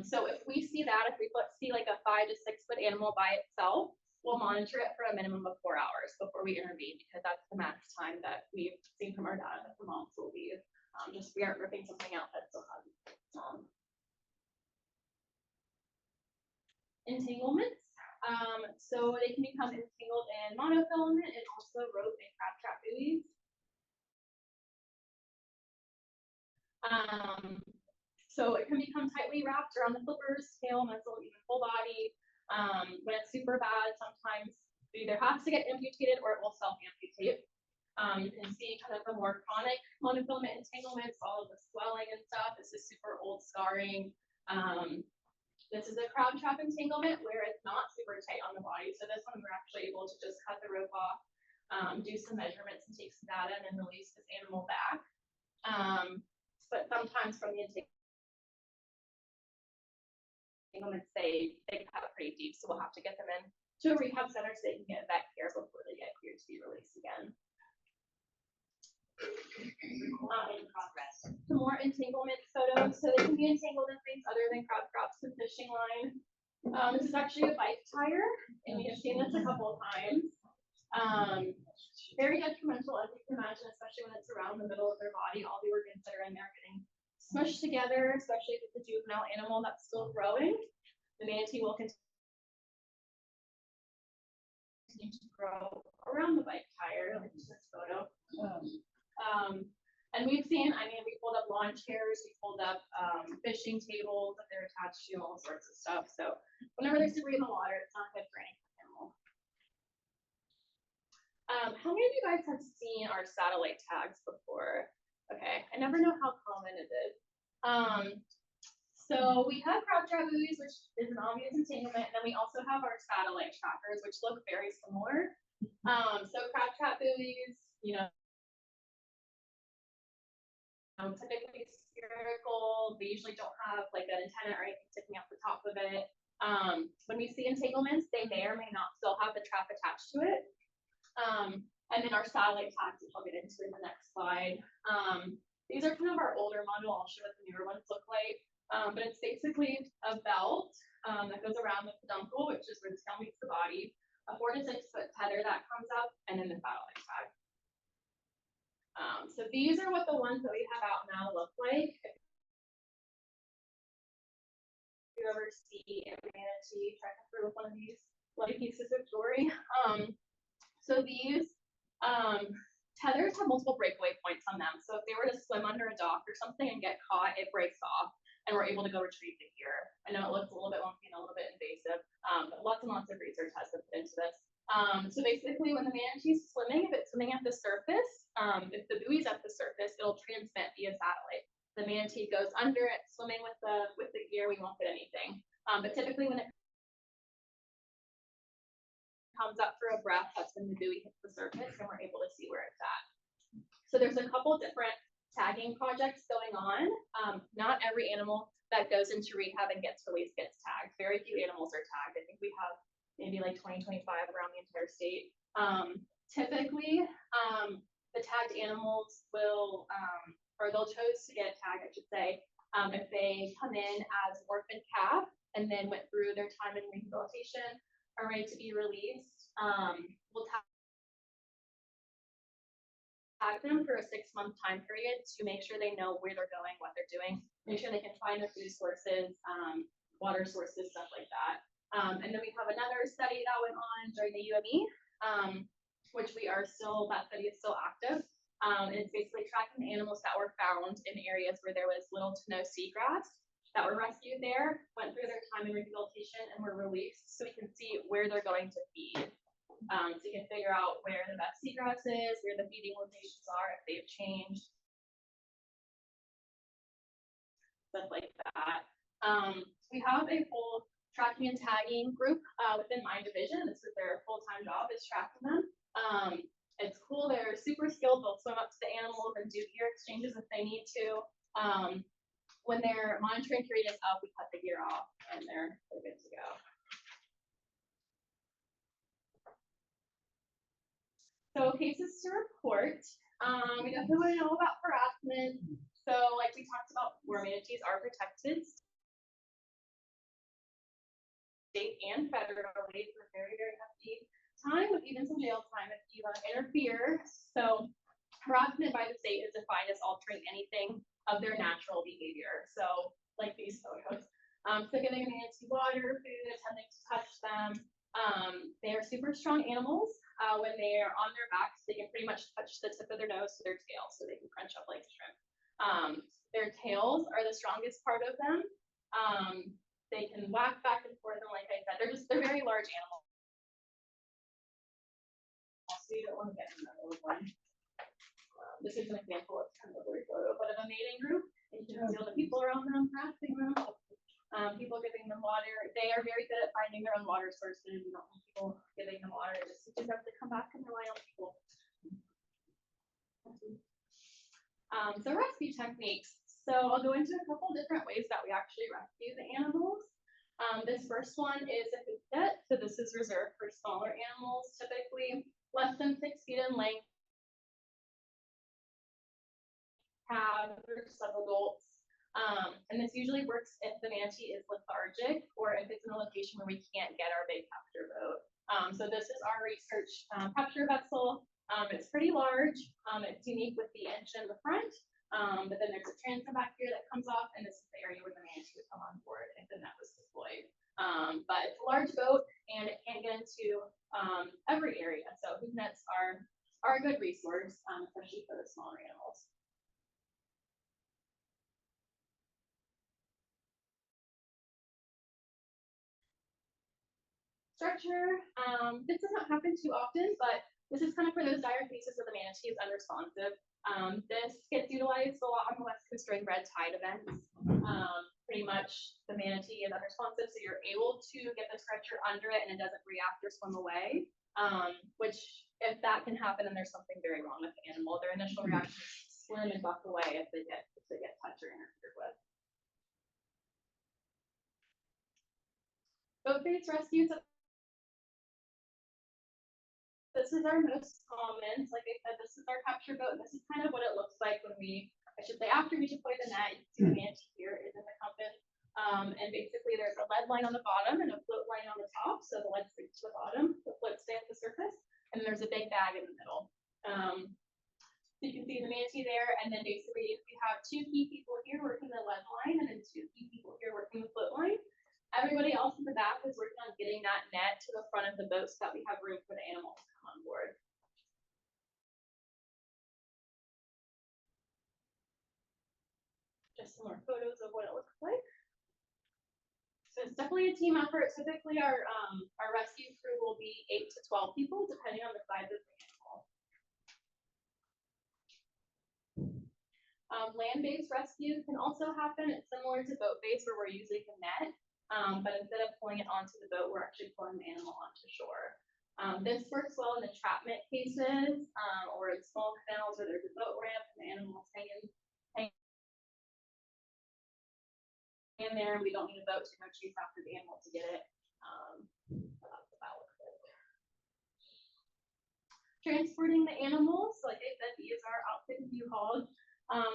So if we see that, if we see like a 5 to 6 foot animal by itself, we'll monitor it for a minimum of 4 hours before we intervene, because that's the max time that we've seen from our data that the moms will leave. Just we aren't ripping something out that still has entanglements. So they can become entangled in monofilament and also rope and crab trap buoys. So it can become tightly wrapped around the flippers, tail, muzzle, even full body. When it's super bad, sometimes it either has to get amputated or it will self-amputate. You can see kind of the more chronic monofilament entanglements, all of the swelling and stuff. This is super old scarring. This is a crab trap entanglement where it's not super tight on the body. So this one we're actually able to just cut the rope off, do some measurements and take some data and then release this animal back. But sometimes from the entanglements, they cut pretty deep. So we'll have to get them in to a rehab center so they can get vet care before they get cleared to be released again. In progress. Some more entanglement photos. So they can be entangled in things other than crab traps and fishing line. This is actually a bike tire, and we have seen this a couple of times. Very detrimental, as you can imagine, especially when it's around the middle of their body. All the organs that are in there are getting smushed together, especially if it's a juvenile animal that's still growing. The manatee will continue to grow around the bike tire, like this photo. And we've seen, I mean, we pulled up lawn chairs, we pulled up fishing tables that they're attached to, all sorts of stuff. So whenever there's debris in the water, it's not good for any animal. How many of you guys have seen our satellite tags before? Okay, I never know how common it is. So we have crab trap buoys, which is an obvious entanglement, and then we also have our satellite trackers, which look very similar. So crab trap buoys, you know, typically spherical. They usually don't have like an antenna or anything sticking out the top of it. When we see entanglements, they may or may not still have the trap attached to it. And then our satellite tags, which I'll get into in the next slide. These are kind of our older model. I'll show what the newer ones look like. But it's basically a belt that goes around the peduncle, which is where the tail meets the body, a 4 to 6 foot tether that comes up, and then the satellite tag. So these are what the ones that we have out now look like. If you ever see a manatee trekking through with one of these bloody pieces of jewelry. So these tethers have multiple breakaway points on them. So if they were to swim under a dock or something and get caught, it breaks off and we're able to go retrieve the gear. I know it looks a little bit wonky and a little bit invasive, but lots and lots of research has been put into this. So basically when the manatee's swimming, if it's swimming at the surface, if the buoy's at the surface, it'll transmit via satellite. The manatee goes under it, swimming with the gear, we won't get anything. But typically when it comes up for a breath, that's when the buoy hits the surface and we're able to see where it's at. So there's a couple different tagging projects going on. Not every animal that goes into rehab and gets released gets tagged. Very few animals are tagged. I think we have maybe like 20, 25 around the entire state. Typically, the tagged animals will, or they'll choose to get tagged, I should say, if they come in as orphan calf and then went through their time in rehabilitation, are ready to be released. We'll tag them for a 6-month time period to make sure they know where they're going, what they're doing, make sure they can find their food sources, water sources, stuff like that. And then we have another study that went on during the UME, which we are still, that study is still active. And it's basically tracking the animals that were found in areas where there was little to no seagrass that were rescued there, went through their time in rehabilitation and were released, so we can see where they're going to feed. So you can figure out where the best seagrass is, where the feeding locations are, if they've changed, stuff like that. We have a whole tracking and tagging group within my division. This is their full-time job, is tracking them. It's cool. They're super skilled. They'll swim up to the animals and do gear exchanges if they need to. When their monitoring period is up, we cut the gear off and they're good to go. So cases to report. We definitely want to know about harassment. So like we talked about, where manatees are protected state and federally for very, very hefty time, with even some jail time if you interfere. So harassment by the state is defined as altering anything of their natural behavior. So like these photos. So giving a manatee water, food, attempting to touch them. They are super strong animals. When they are on their backs, they can pretty much touch the tip of their nose to their tail, so they can crunch up like shrimp. Their tails are the strongest part of them. They can whack back and forth, and like I said, they're very large animals. So you don't want to get in that little one. This is an example of kind of a blurry photo, but of a mating group, and you can see all the people around them, harassing them. People giving them water. They are very good at finding their own water sources. You don't want people giving them water. Just have to come back and rely on people. So rescue techniques. So I'll go into a couple different ways that we actually rescue the animals. This first one is a hoop net. So this is reserved for smaller animals, typically less than 6 feet in length. Have subadults. And this usually works if the manatee is lethargic or if it's in a location where we can't get our big capture boat. So this is our research capture vessel. It's pretty large. It's unique with the engine in the front, but then there's a transom back here that comes off, and this is the area where the manatee would come on board if the net was deployed. But it's a large boat and it can't get into every area. So hoop nets are a good resource, especially for the smaller animals. Structure. This doesn't happen too often, but this is kind of for those dire cases where the manatee is unresponsive. This gets utilized a lot on the West Coast during red tide events. Pretty much the manatee is unresponsive, so you're able to get the stretcher under it and it doesn't react or swim away. Which, if that can happen, then there's something very wrong with the animal. Their initial reaction is to swim and buck away if they get touched or interfered with. Boat-based rescues. This is our most common. Like I said, this is our capture boat, and this is kind of what it looks like when after we deploy the net. You can see the manatee here is in the compass. And basically there's a lead line on the bottom and a float line on the top. So the lead sticks to the bottom, the float stays at the surface, and there's a big bag in the middle. So you can see the manatee there, and then basically we have 2 key people here working the lead line, and then 2 key people here working the float line. Everybody else in the back is working on getting that net to the front of the boat so that we have room for the animals to come on board. Just some more photos of what it looks like. So it's definitely a team effort. Typically our rescue crew will be 8 to 12 people, depending on the size of the animal. Land-based rescue can also happen. It's similar to boat-based, where we're using the net. But instead of pulling it onto the boat, we're actually pulling the animal onto shore. This works well in entrapment cases, or in small canals where there's a boat ramp and the animal's hanging in there, and we don't need a boat to go chase after the animal to get it. That's what that looks like. Transporting the animals, like I said, these are outfitted U-Hauls.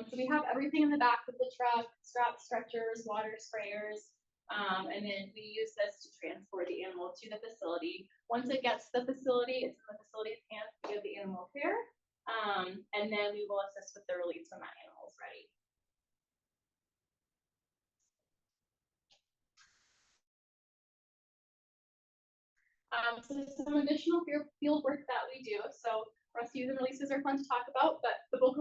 So we have everything in the back of the truck: straps, stretchers, water sprayers. And then we use this to transport the animal to the facility. Once it gets to the facility, it's in the facility's hands to give the animal care. And then we will assist with the release when that animal is ready. So some additional field work that we do. So rescues and releases are fun to talk about, but the bulk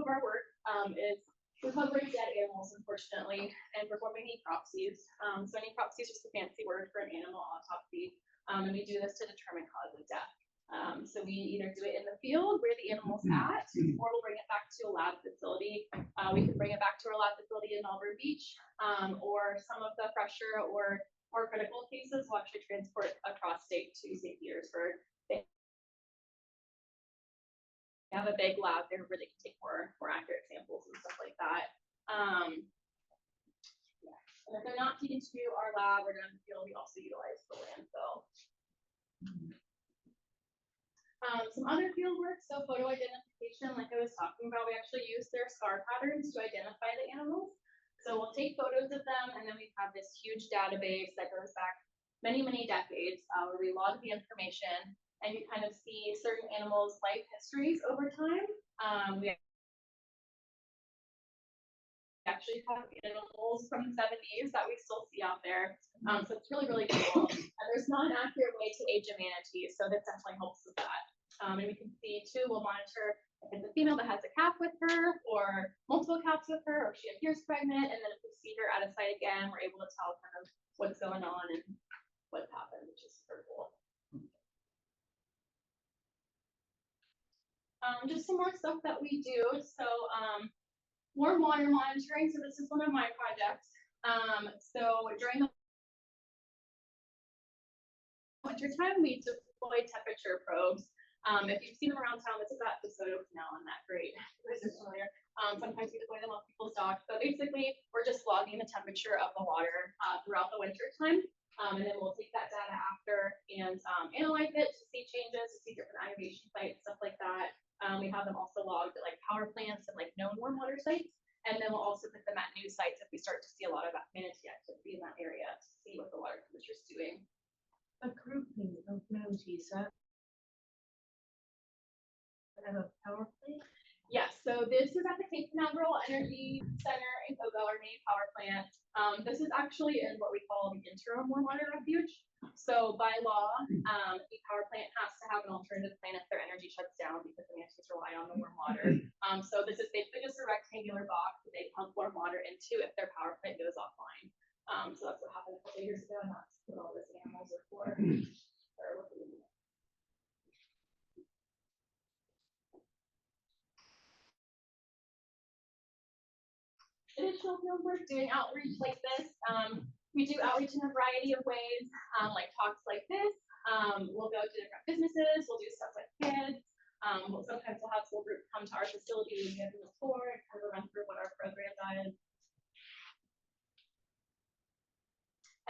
is recovering dead animals, unfortunately, and performing necropsies. So necropsy is just a fancy word for an animal autopsy, and we do this to determine cause of death. So we either do it in the field where the animal's at, or we'll bring it back to a lab facility. We can bring it back to our lab facility in Auburn Beach, or some of the fresher or more critical cases will actually transport across state to St. Petersburg. They have a big lab there where they can take more accurate samples and stuff like that. Yeah. And if they're not taken to our lab or down the field, we also utilize the landfill. Some other field work, so photo identification, like I was talking about, we actually use their scar patterns to identify the animals. So we'll take photos of them, and then we have this huge database that goes back many, many decades, where we log the information, and you kind of see certain animals' life histories over time. We actually have animals from the 70s that we still see out there. So it's really, really cool. And there's not an accurate way to age a manatee, so that definitely helps with that. And we can see too, we'll monitor if it's a female that has a calf with her, or multiple calves with her, or she appears pregnant, and then if we see her at a site again, we're able to tell kind of what's going on and what's happened, which is super cool. Just some more stuff that we do. So more water monitoring. So this is one of my projects. So during the winter time, we deploy temperature probes. If you've seen them around town, this is at the Soto Canal on that grate. Sometimes we deploy them on people's docks. So basically, we're just logging the temperature of the water throughout the winter time. And then we'll take that data after and analyze it to see changes, to see different aggregation sites, stuff like that. We have them also logged at like power plants and like known warm water sites. And then we'll also put them at new sites if we start to see a lot of manatee activity in that area to see what the water temperature is doing. A grouping of manatees, have a power plant? Yes, so this is at the Cape Canaveral Energy Center in Kogo, our main power plant. This is actually in what we call the interim warm water refuge. So by law, the power plant has to have an alternative plan if their energy shuts down because the manatees rely on the warm water. So this is basically just a rectangular box that they pump warm water into if their power plant goes offline. So that's what happened a couple years ago, and that's what all these animals are for. Additional field work, doing outreach like this. We do outreach in a variety of ways, like talks like this. We'll go to different businesses, we'll do stuff with kids. Sometimes we'll have school groups come to our facility and give them a tour and kind of run through what our program is.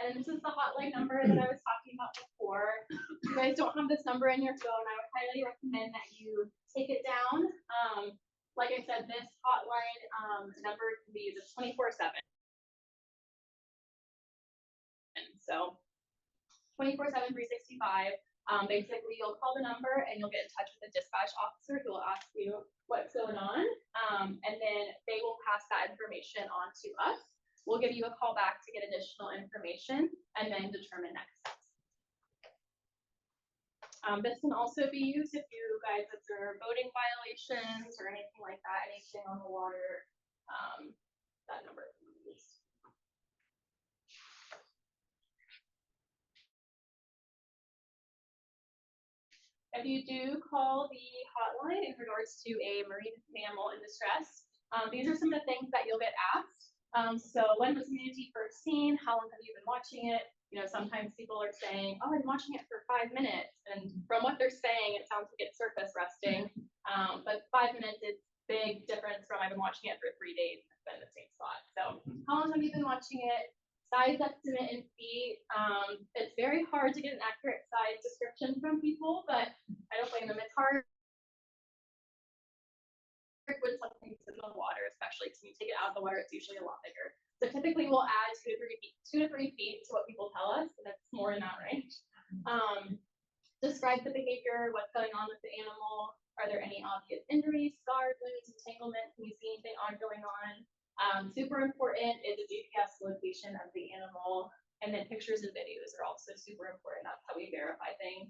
And this is the hotline number that I was talking about before. If you guys don't have this number in your phone, I would highly recommend that you take it down. Like I said, this hotline number can be used 24/7. So 24/7, 365. Basically, you'll call the number and you'll get in touch with a dispatch officer who will ask you what's going on. And then they will pass that information on to us. We'll give you a call back to get additional information and then determine next steps. This can also be used if you guys observe boating violations or anything like that, anything on the water, that number can be used. If you do call the hotline in regards to a marine mammal in distress, these are some of the things that you'll get asked. So when was manatee first seen? How long have you been watching it? You know, sometimes people are saying, oh, I'm watching it for 5 minutes. And from what they're saying, it sounds like it's surface resting. But 5 minutes is big difference from I've been watching it for 3 days and it's been in the same spot. So how long have you been watching it? Size estimate in feet. It's very hard to get an accurate size description from people, but I don't blame them. It's hard when something's in the water, especially because when you take it out of the water, it's usually a lot bigger. So typically we'll add 2 to 3 feet to what people tell us, and it's more in that range. Describe the behavior, what's going on with the animal. Are there any obvious injuries, scars, wounds, entanglement? Can you see anything odd going on? Super important is the GPS location of the animal, and then pictures and videos are also super important. That's how we verify things.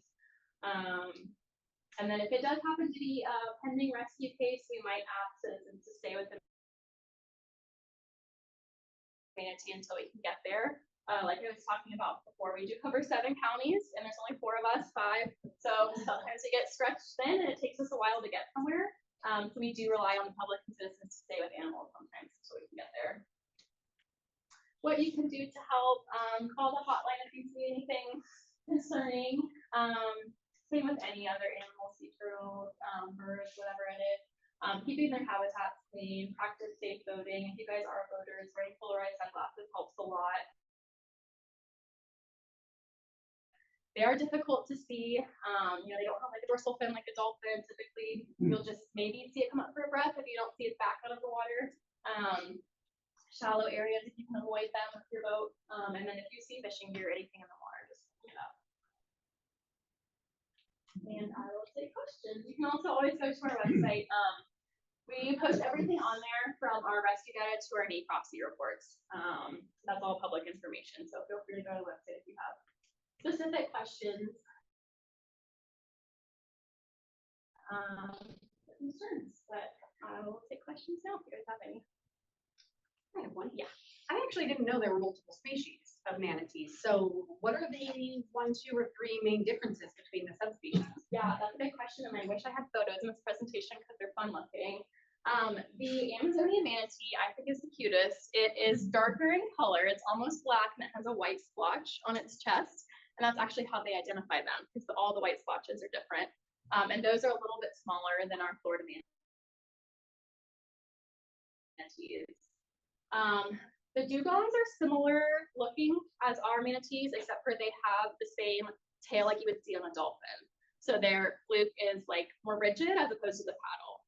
And then if it does happen to be a pending rescue case, we might ask citizens to stay within manatee until we can get there. Like I was talking about before, we do cover 7 counties and there's only 4 of us, 5. So sometimes we get stretched thin and it takes us a while to get somewhere. So we do rely on the public and citizens to stay with animals sometimes so we can get there. What you can do to help, call the hotline if you see anything concerning. Same with any other animal, sea turtles, birds, whatever it is. Keeping their habitats clean, practice safe boating. If you guys are boaters, wearing polarized sunglasses helps a lot. They are difficult to see. They don't have like a dorsal fin like a dolphin. Typically, you'll just maybe see it come up for a breath if you don't see it back out of the water. Shallow areas, if you can avoid them with your boat. And then if you see fishing gear or anything in the water, just pick it up. And I will take questions. You can also always go to our website. We post everything on there from our rescue data to our necropsy reports. That's all public information. So feel free to go to the website if you have specific questions. Concerns, but I will take questions now if you guys have any. I have one. Yeah. I actually didn't know there were multiple species of manatees. So what are the 1, 2, or 3 main differences between the subspecies? Yeah, that's a big question, and I wish I had photos in this presentation because they're fun looking. The Amazonian manatee, I think, is the cutest. It is darker in color. It's almost black, and it has a white splotch on its chest. And that's actually how they identify them, because all the white splotches are different. And those are a little bit smaller than our Florida manatees. The dugongs are similar looking as our manatees, except for they have the same tail like you would see on a dolphin. So their fluke is like more rigid as opposed to the paddle.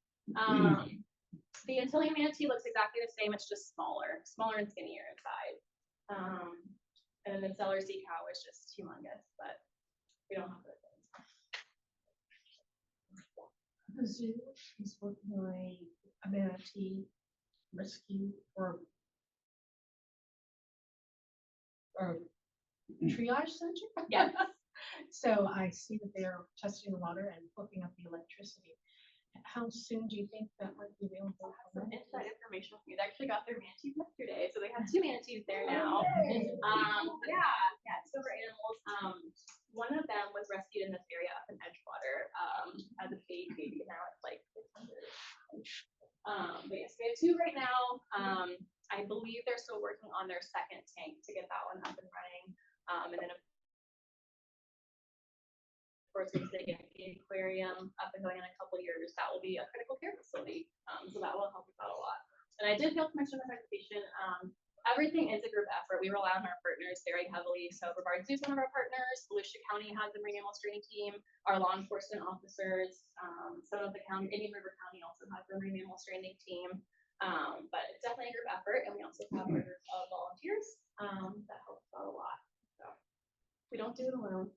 The Antillean manatee looks exactly the same. It's just smaller and skinnier inside. And then the Seller sea cow is just humongous, but we don't have those things. The zoo is working on a manatee rescue or triage center. Yes. So I see that they're testing the water and hooking up the electricity. How soon do you think that might be available? It's that information for you. They actually got their manatees yesterday, so they have 2 manatees there now. It's over animals. One of them was rescued in this area up in Edgewater as a baby. Now it's like 600. But yes, we have 2 right now. I believe they're still working on their 2nd tank to get that one up and running. And then of course, once they get the aquarium up and going in a couple of years, that will be a critical care facility. So that will help us out a lot. And I did fail to mention in the presentation, everything is a group effort. We rely on our partners very heavily. So Brevard Zoo is one of our partners. Volusia County has a marine mammal screening team. Our law enforcement officers, some of the county, Indian River County also has a marine mammal screening team. But it's definitely a group effort. And we also have a group of volunteers that helps out a lot. So we don't do it alone.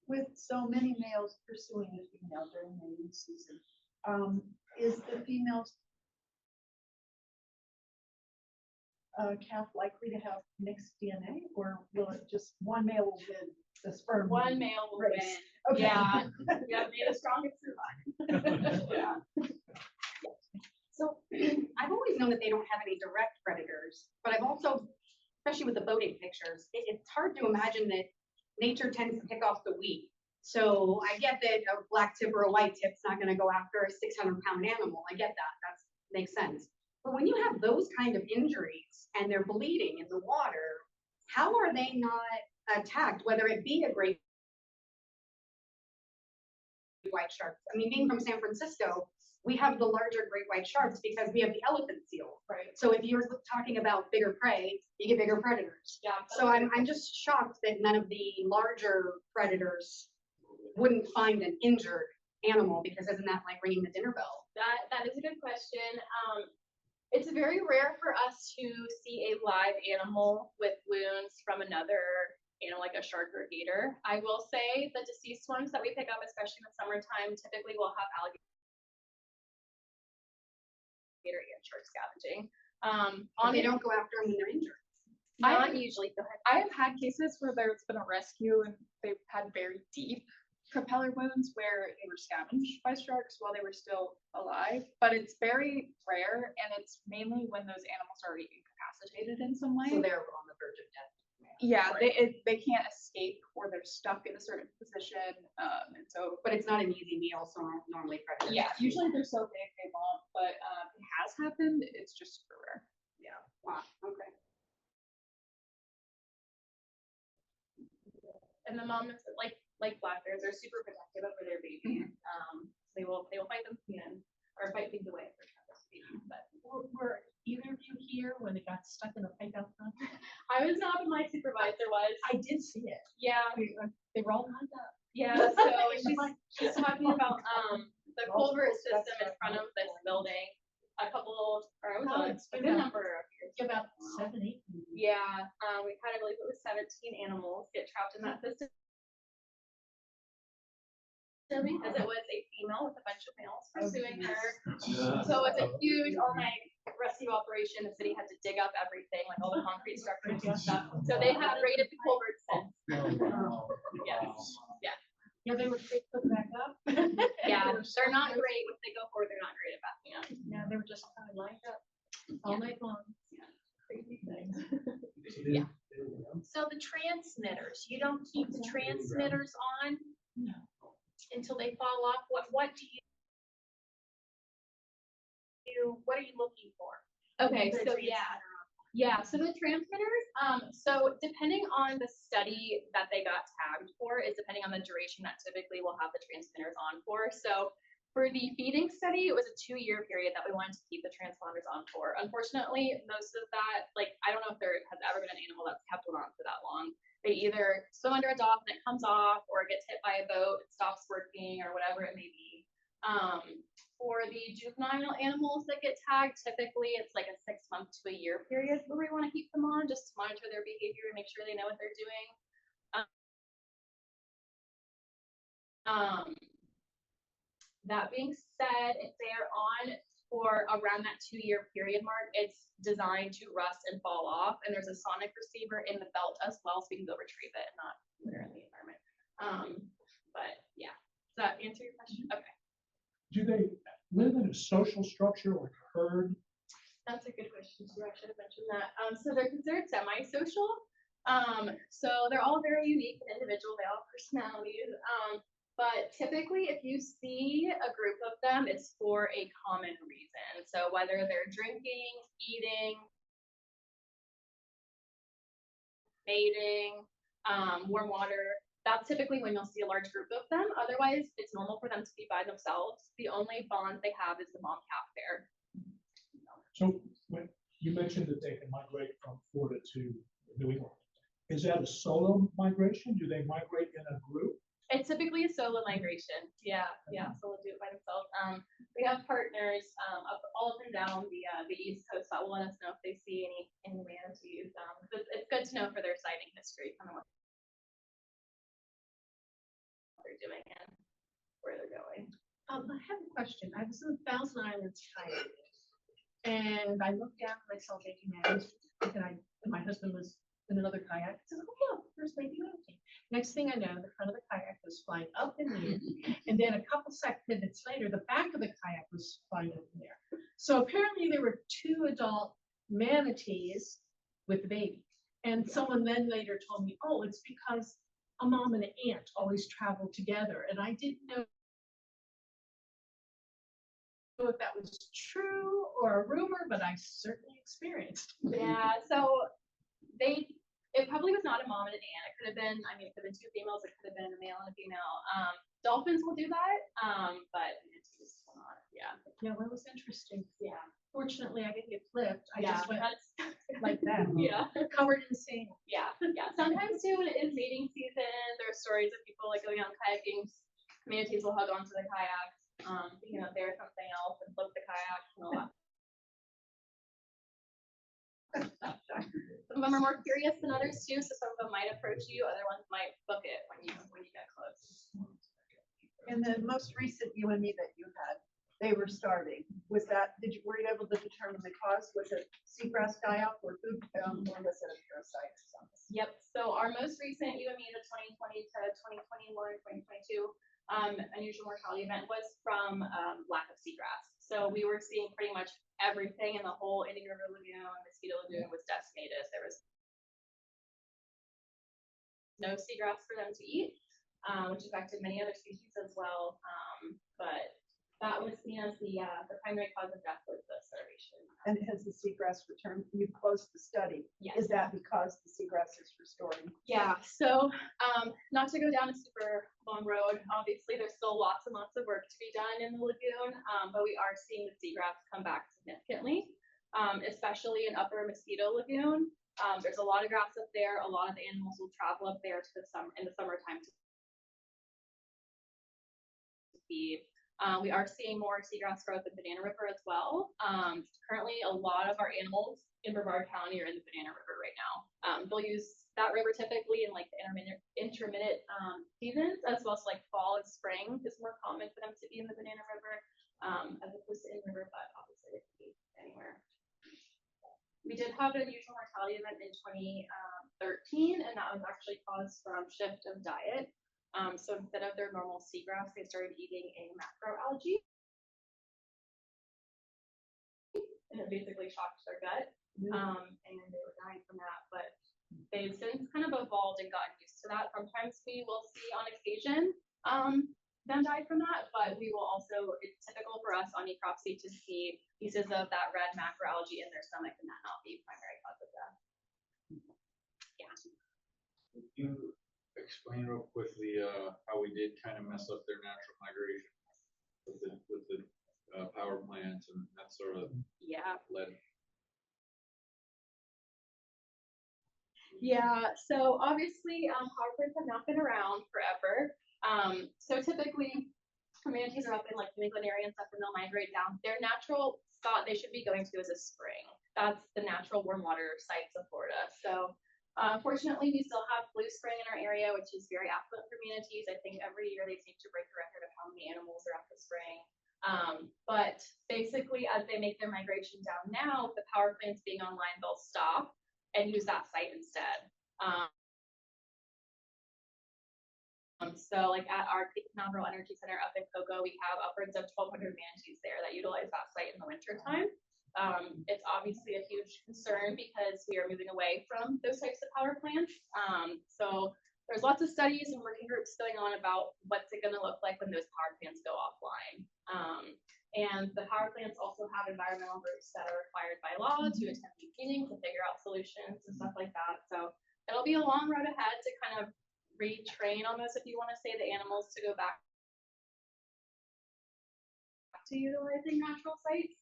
With so many males pursuing a female during mating season, is the female's calf likely to have mixed DNA, or will it just one male will win the sperm? One male will race? win. Okay. Yeah. May the strongest survive. Yeah. So I've always known that they don't have any direct predators, but I've also, especially with the boating pictures, it's hard to imagine that nature tends to pick off the weak. So I get that a black tip or a white tip's not going to go after a 600-pound animal. I get that. That makes sense. But when you have those kind of injuries and they're bleeding in the water, how are they not attacked, whether it be a great white shark? I mean, being from San Francisco, we have the larger great white sharks because we have the elephant seal. Right. So if you're talking about bigger prey, you get bigger predators. Yeah. So I'm just shocked that none of the larger predators wouldn't find an injured animal, because isn't that like ringing the dinner bell? That is a good question. It's very rare for us to see a live animal with wounds from another, like a shark or gator. I will say the deceased ones that we pick up, especially in the summertime, typically will have alligator and shark scavenging. They don't go after them when they're injured. Not usually. Go ahead. I have had cases where there's been a rescue and they've had very deep propeller wounds where they were scavenged by sharks while they were still alive, but it's very rare, and it's mainly when those animals are already incapacitated in some way. So they're on the verge of death. Yeah, Right. they can't escape, or they're stuck in a certain position, and so. But it's not an easy meal, so normally predators. Yeah, usually they're so big they won't, but it has happened. It's just super rare. Yeah, wow, okay. And the mom is like black bears are super protective over their baby. They will fight them in or fight things away for baby. But Were either of you here when it got stuck in the pipe out front? I was not, but my supervisor was. I did see it. Yeah, They were all lined up. yeah. So she's talking about the culvert system in front of this building. A couple, or it was a good number of years. About 7, 8. Yeah, we had, I believe it was 17 animals get trapped in that system. Because it was a female with a bunch of males pursuing her. So it's a huge all-night rescue operation. The city had to dig up everything, like all the concrete structures and stuff. So they have raided the culvert since. Yes, yeah. Yeah, they were straight put back up. Yeah, they're not great. If they go forward, they're not great at backing up. Yeah, they were just kind of lined up all night long. Crazy thing. Yeah. So the transmitters, you don't keep the transmitters on No. until they fall off? What do you what are you looking for? Okay, The so transmitter yeah. on? Yeah, so the transmitters, so depending on the study that they got tagged for is depending on the duration that typically we'll have the transmitters on for. So for the feeding study, it was a 2-year period that we wanted to keep the transponders on for. Unfortunately, most of that, like, I don't know if there has ever been an animal that's kept one on for that long. They either swim under a dock and it comes off, or it gets hit by a boat, it stops working, or whatever it may be. For the juvenile animals that get tagged, typically it's like a 6-month to a year period where we want to keep them on, just to monitor their behavior and make sure they know what they're doing. That being said, if they are on for around that 2-year period mark, it's designed to rust and fall off, and there's a sonic receiver in the belt as well, so we can go retrieve it and not put her in the environment. But yeah, does that answer your question? Okay. Do they live in a social structure like a herd? That's a good question too. I should have mentioned that. So they're considered semi-social. So they're all very unique and individual. They all have personalities. But typically, if you see a group of them, it's for a common reason. So whether they're drinking, eating, mating, warm water, that's typically when you'll see a large group of them. Otherwise, it's normal for them to be by themselves. The only bond they have is the mom-calf pair. So when you mentioned that they can migrate from Florida to New England, is that a solo migration? Do they migrate in a group? It's typically a solo migration. Yeah, so they'll do it by themselves. We have partners all up and down the East Coast that will let us know if they see any manatees. It's good to know for their sighting history, kind of what they're doing and where they're going. I have a question. I was in Thousand Islands kayaking, and I looked down and I saw baby manatee, and my husband was in another kayak. I said, "Oh, look, there's baby manatee." Next thing I know, the front of the kayak was flying up in the air, and then a couple minutes later, the back of the kayak was flying up in the air. So apparently there were 2 adult manatees with the baby. And someone then later told me, oh, it's because a mom and an aunt always travel together. And I didn't know if that was true or a rumor, but I certainly experienced. Yeah, so it probably was not a mom and an aunt. It could have been, it could have been 2 females, it could have been a male and a female. Dolphins will do that, but manatees will not. Yeah. Yeah, well, it was interesting. Yeah. Fortunately, I didn't get flipped. I Yeah, just went that's like that, yeah. covered in sand. Yeah. Sometimes too, when it is mating season, there are stories of people like going out kayaking. Manatees will hug onto the kayaks, thinking that they're something else and flip the kayak and all that. Some of them are more curious than others too, so some of them might approach you, other ones might book it when you get close. And the most recent UME that you had, they were starving. Was that, were you able to determine the cause? Was it seagrass die-off or food, or was it a parasite or something? Yep, so our most recent UME, the 2020 to 2021, 2022 unusual mortality event was from lack of seagrass. So we were seeing pretty much everything in the whole Indian River Lagoon, Mosquito Lagoon was decimated. There was no seagrass for them to eat, which affected many other species as well. But that was seen as the primary cause of death was the starvation. And has the seagrass returned? You closed the study. Yes. Is that because the seagrass is restoring? Yeah, so not to go down a super long road, obviously there's still lots and lots of work to be done in the lagoon, but we are seeing the seagrass come back significantly, especially in upper Mosquito Lagoon. There's a lot of grass up there. A lot of the animals will travel up there to in the summertime to feed. We are seeing more seagrass growth in Banana River as well. Currently, a lot of our animals in Brevard County are in the Banana River right now. They'll use that river typically in like the intermittent seasons, as well as like fall and spring is more common for them to be in the Banana River as opposed to in river, but obviously they can be anywhere. We did have an unusual mortality event in 2013, and that was actually caused from shift of diet. So instead of their normal seagrass, they started eating a macroalgae. And it basically shocked their gut. And they were dying from that. But they've since kind of evolved and gotten used to that. Sometimes we will see on occasion them die from that, but we will also, it's typical for us on necropsy to see pieces of that red macroalgae in their stomach and that not be primary cause of death. Yeah. Could you explain real quickly how we did kind of mess up their natural migration with the power plants and that sort of led? Yeah, so obviously power plants have not been around forever. So typically manatees are up in like New England area and stuff, and they'll migrate down. Their natural spot they should be going to is a spring. That's the natural warm water sites of Florida. So fortunately, we still have Blue Spring in our area, which is very affluent for manatees. I think every year they seem to break the record of how many animals are at the spring. But basically, as they make their migration down now, the power plants being online, they'll stop and use that site instead. So like at our Nominal Energy Center up in Cocoa, we have upwards of 1,200 manatees there that utilize that site in the winter time. It's obviously a huge concern because we are moving away from those types of power plants. So there's lots of studies and working groups going on about what's it going to look like when those power plants go offline. And the power plants also have environmental groups that are required by law to attend these meetings and figure out solutions and stuff like that. So it'll be a long road ahead to kind of retrain almost, if you want to say, the animals to go back to utilizing natural sites.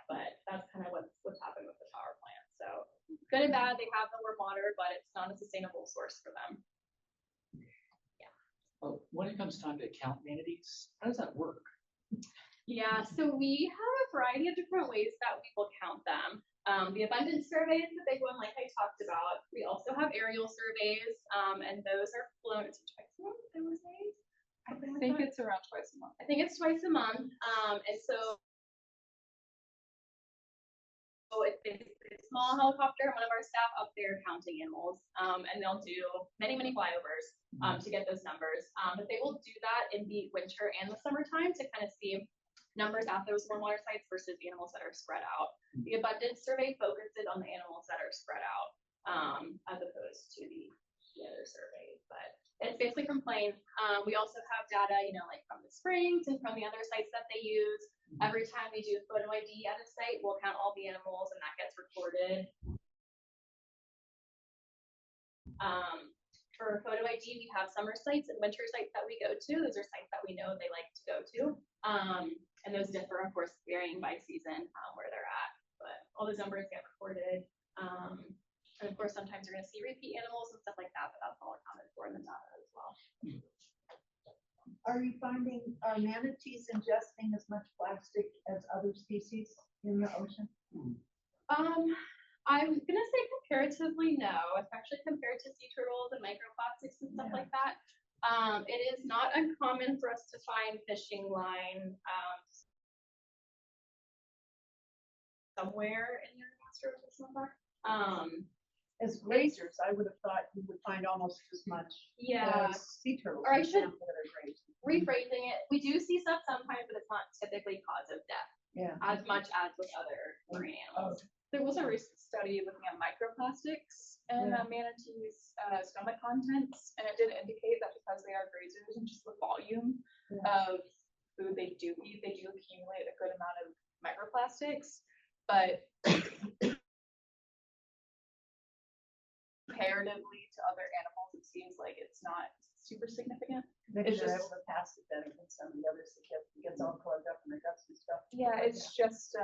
But that's kind of what's happened with the power plant. So good and bad, they have the warm water, but it's not a sustainable source for them. Well, when it comes time to count manatees, how does that work? Yeah, so we have a variety of different ways that we will count them. The abundance survey is the big one, like I talked about. We also have aerial surveys, and those are flown twice a month, I would say. I think it's around twice a month. I think it's twice a month. And so it's a small helicopter, one of our staff up there counting animals, and they'll do many, many flyovers to get those numbers. But they will do that in the winter and the summertime to kind of see numbers at those warm water sites versus animals that are spread out. The abundance survey focuses on the animals that are spread out as opposed to the other surveys. But it's basically from planes. We also have data, like from the springs and from the other sites that they use. Every time we do photo ID at a site, we'll count all the animals and that gets recorded. For photo ID, we have summer sites and winter sites that we go to. Those are sites that we know they like to go to. And those differ, of course, varying by season where they're at. But all those numbers get recorded. And of course, sometimes you're going to see repeat animals and stuff like that, but that's all accounted for in the data as well. Are you finding, are manatees ingesting as much plastic as other species in the ocean? I'm going to say comparatively no, especially compared to sea turtles and microplastics and stuff like that. It is not uncommon for us to find fishing line, somewhere in your master or somewhere. As grazers, I would have thought you would find almost as much Yeah, as sea turtles. Or I for should- example, that are grazing. rephrasing it, we do see stuff sometimes, but it's not typically cause of death Yeah. as much as with other marine animals. There was a recent study looking at microplastics and Yeah. manatees' stomach contents, and it did indicate that because they are grazers and just the volume of food they do eat, they do accumulate a good amount of microplastics. But comparatively to other animals, it seems like it's not super significant. Maybe It's they're just- able to pass it better than some of the others that gets all plugged up in their guts and stuff. Yeah, it's just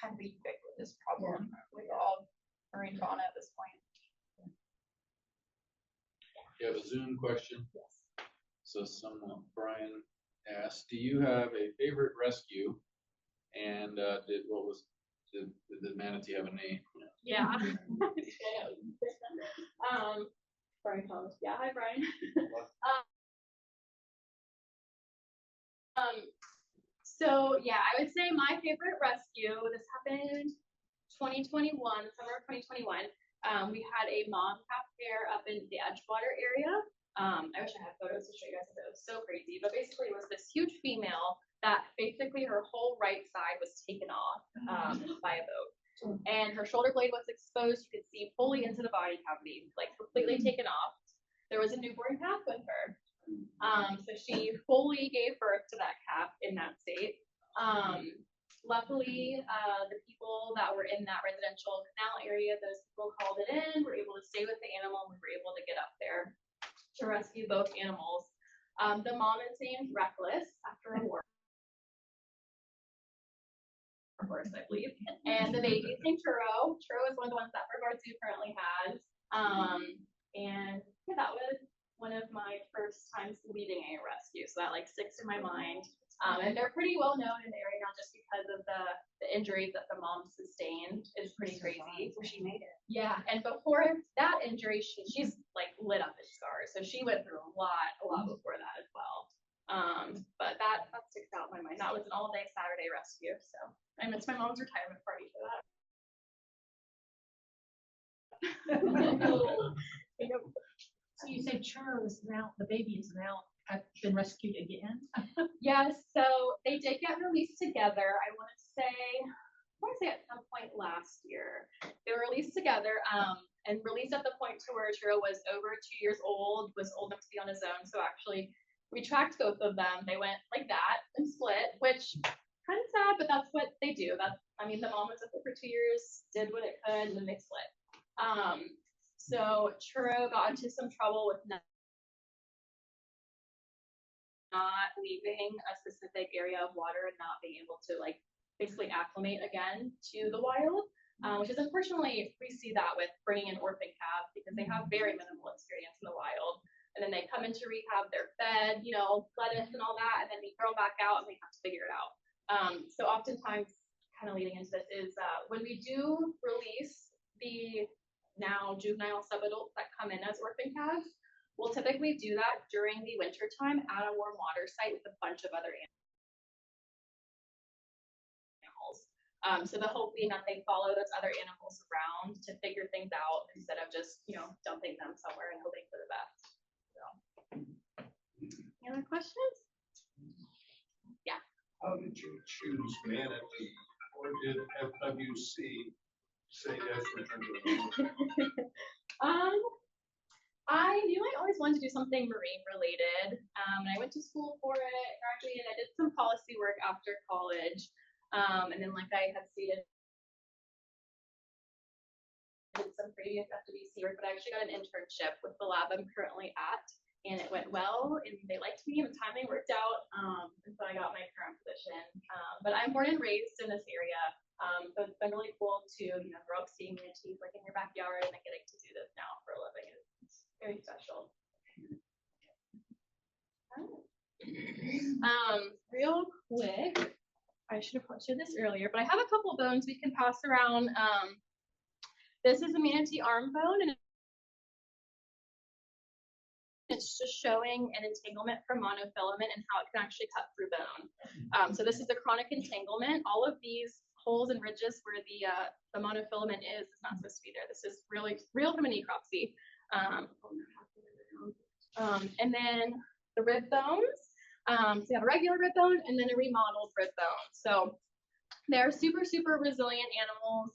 kind of a ubiquitous problem with all marine fauna at this point. You have a Zoom question? Yes. So Brian asked, do you have a favorite rescue? And did the manatee have a name? Yeah. Brian Thomas. Yeah, hi Brian. So yeah, I would say my favorite rescue, this happened 2021, summer of 2021. We had a mom calf pair up in the Edgewater area. I wish I had photos to show you guys, it was so crazy, but basically it was this huge female that basically her whole right side was taken off by a boat. And her shoulder blade was exposed. You could see fully into the body cavity, like completely taken off. There was a newborn calf with her. So she fully gave birth to that calf in that state. Luckily, the people that were in that residential canal area, those people called it in, were able to stay with the animal, and we were able to get up there to rescue both animals. The mom is named Reckless after a war horse, I believe. And the baby is named Churro. Churro is one of the ones that Brevard Zoo currently has. And yeah, that was one of my first times leading a rescue, so that like sticks in my mind. And they're pretty well known in the area now just because of the injuries that the mom sustained. Is pretty crazy. So she made it. Yeah, and before that injury, she's like lit up in scars, so she went through a lot before that as well. But that sticks out in my mind. That was an all-day Saturday rescue, so I missed my mom's retirement party for that. So you said Churro is now, the baby is now been rescued again? Yes, so they did get released together. I want to say at some point last year. They were released together, and released at the point to where Churro was over 2 years old, was old enough to be on his own. So actually, we tracked both of them. They went like that and split, which kind of sad, but that's what they do. The mom was with it for 2 years, did what it could, and then they split. So Churro got into some trouble with not leaving a specific area of water and not being able to like basically acclimate again to the wild, which is unfortunately, we see that with bringing in orphan calves because they have very minimal experience in the wild. And then they come into rehab, they're fed, lettuce and all that, and then we throw them back out and they have to figure it out. So oftentimes, kind of leading into this is when we do release the now juvenile subadults that come in as orphan calves, we'll typically do that during the winter time at a warm water site with a bunch of other animals. So the hope being that they follow those other animals around to figure things out instead of just, dumping them somewhere and hoping for the best. So, any other questions? Yeah. How did you choose Manatee, or did FWC say yes in terms of? I knew I always wanted to do something marine related. And I went to school for it, graduated, I did some policy work after college. And then like I had stated, I did some previous FWC work, but I actually got an internship with the lab I'm currently at, and it went well, and they liked me, and the timing worked out, and so I got my current position. But I'm born and raised in this area, so it's been really cool to, grow up seeing manatees like in your backyard, and then getting to do this now for a living. It's very special. Real quick, I should have posted this earlier, but I have a couple bones we can pass around. This is a manatee arm bone, and It's just showing an entanglement from monofilament and how it can actually cut through bone. So this is the chronic entanglement. All of these holes and ridges where the monofilament is not supposed to be there. This is really real from a necropsy. And then the rib bones. So you have a regular rib bone and then a remodeled rib bone. So they're super, super resilient animals.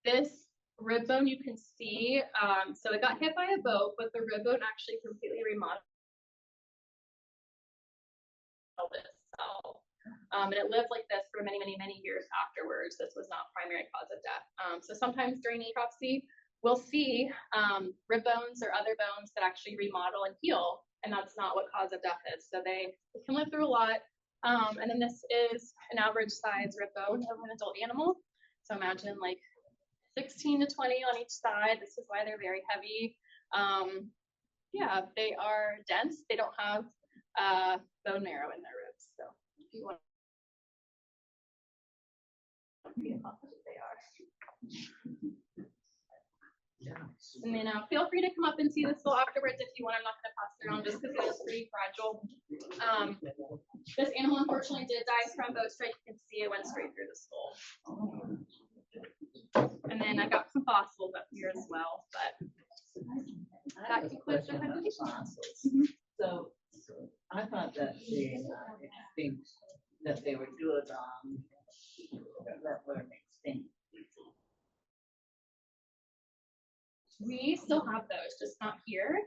This rib bone you can see, so it got hit by a boat, but the rib bone actually completely remodeled itself. And it lived like this for many, many, many years afterwards. This was not primary cause of death. So sometimes during necropsy, we'll see rib bones or other bones that actually remodel and heal, and that's not what cause of death is. So they can live through a lot. And then this is an average size rib bone of an adult animal. So imagine like 16 to 20 on each side. This is why they're very heavy. Yeah, they are dense. They don't have bone marrow in their ribs. So if you want to be how they are. And then feel free to come up and see this still afterwards if you want. I'm not going to pass it around just because it is pretty fragile. This animal unfortunately did die from boat strike. You can see it went straight through the skull. And then I got some fossils up here as well, but that concludes the presentation. So I thought that the extinct, that they would do it on that were extinct. We still have those, just not here.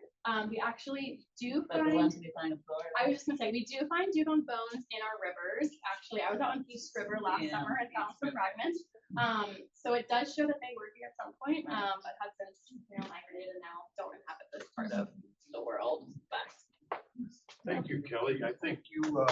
We actually do But the find, ones we find in Florida. I was just gonna say, we do find dugong bones in our rivers. Actually, I was out on Peace River last Yeah. summer and found some fragments. So it does show that they were here at some point, but have since, migrated and now don't inhabit this part of the world, but. Thank you, Kelly. I think you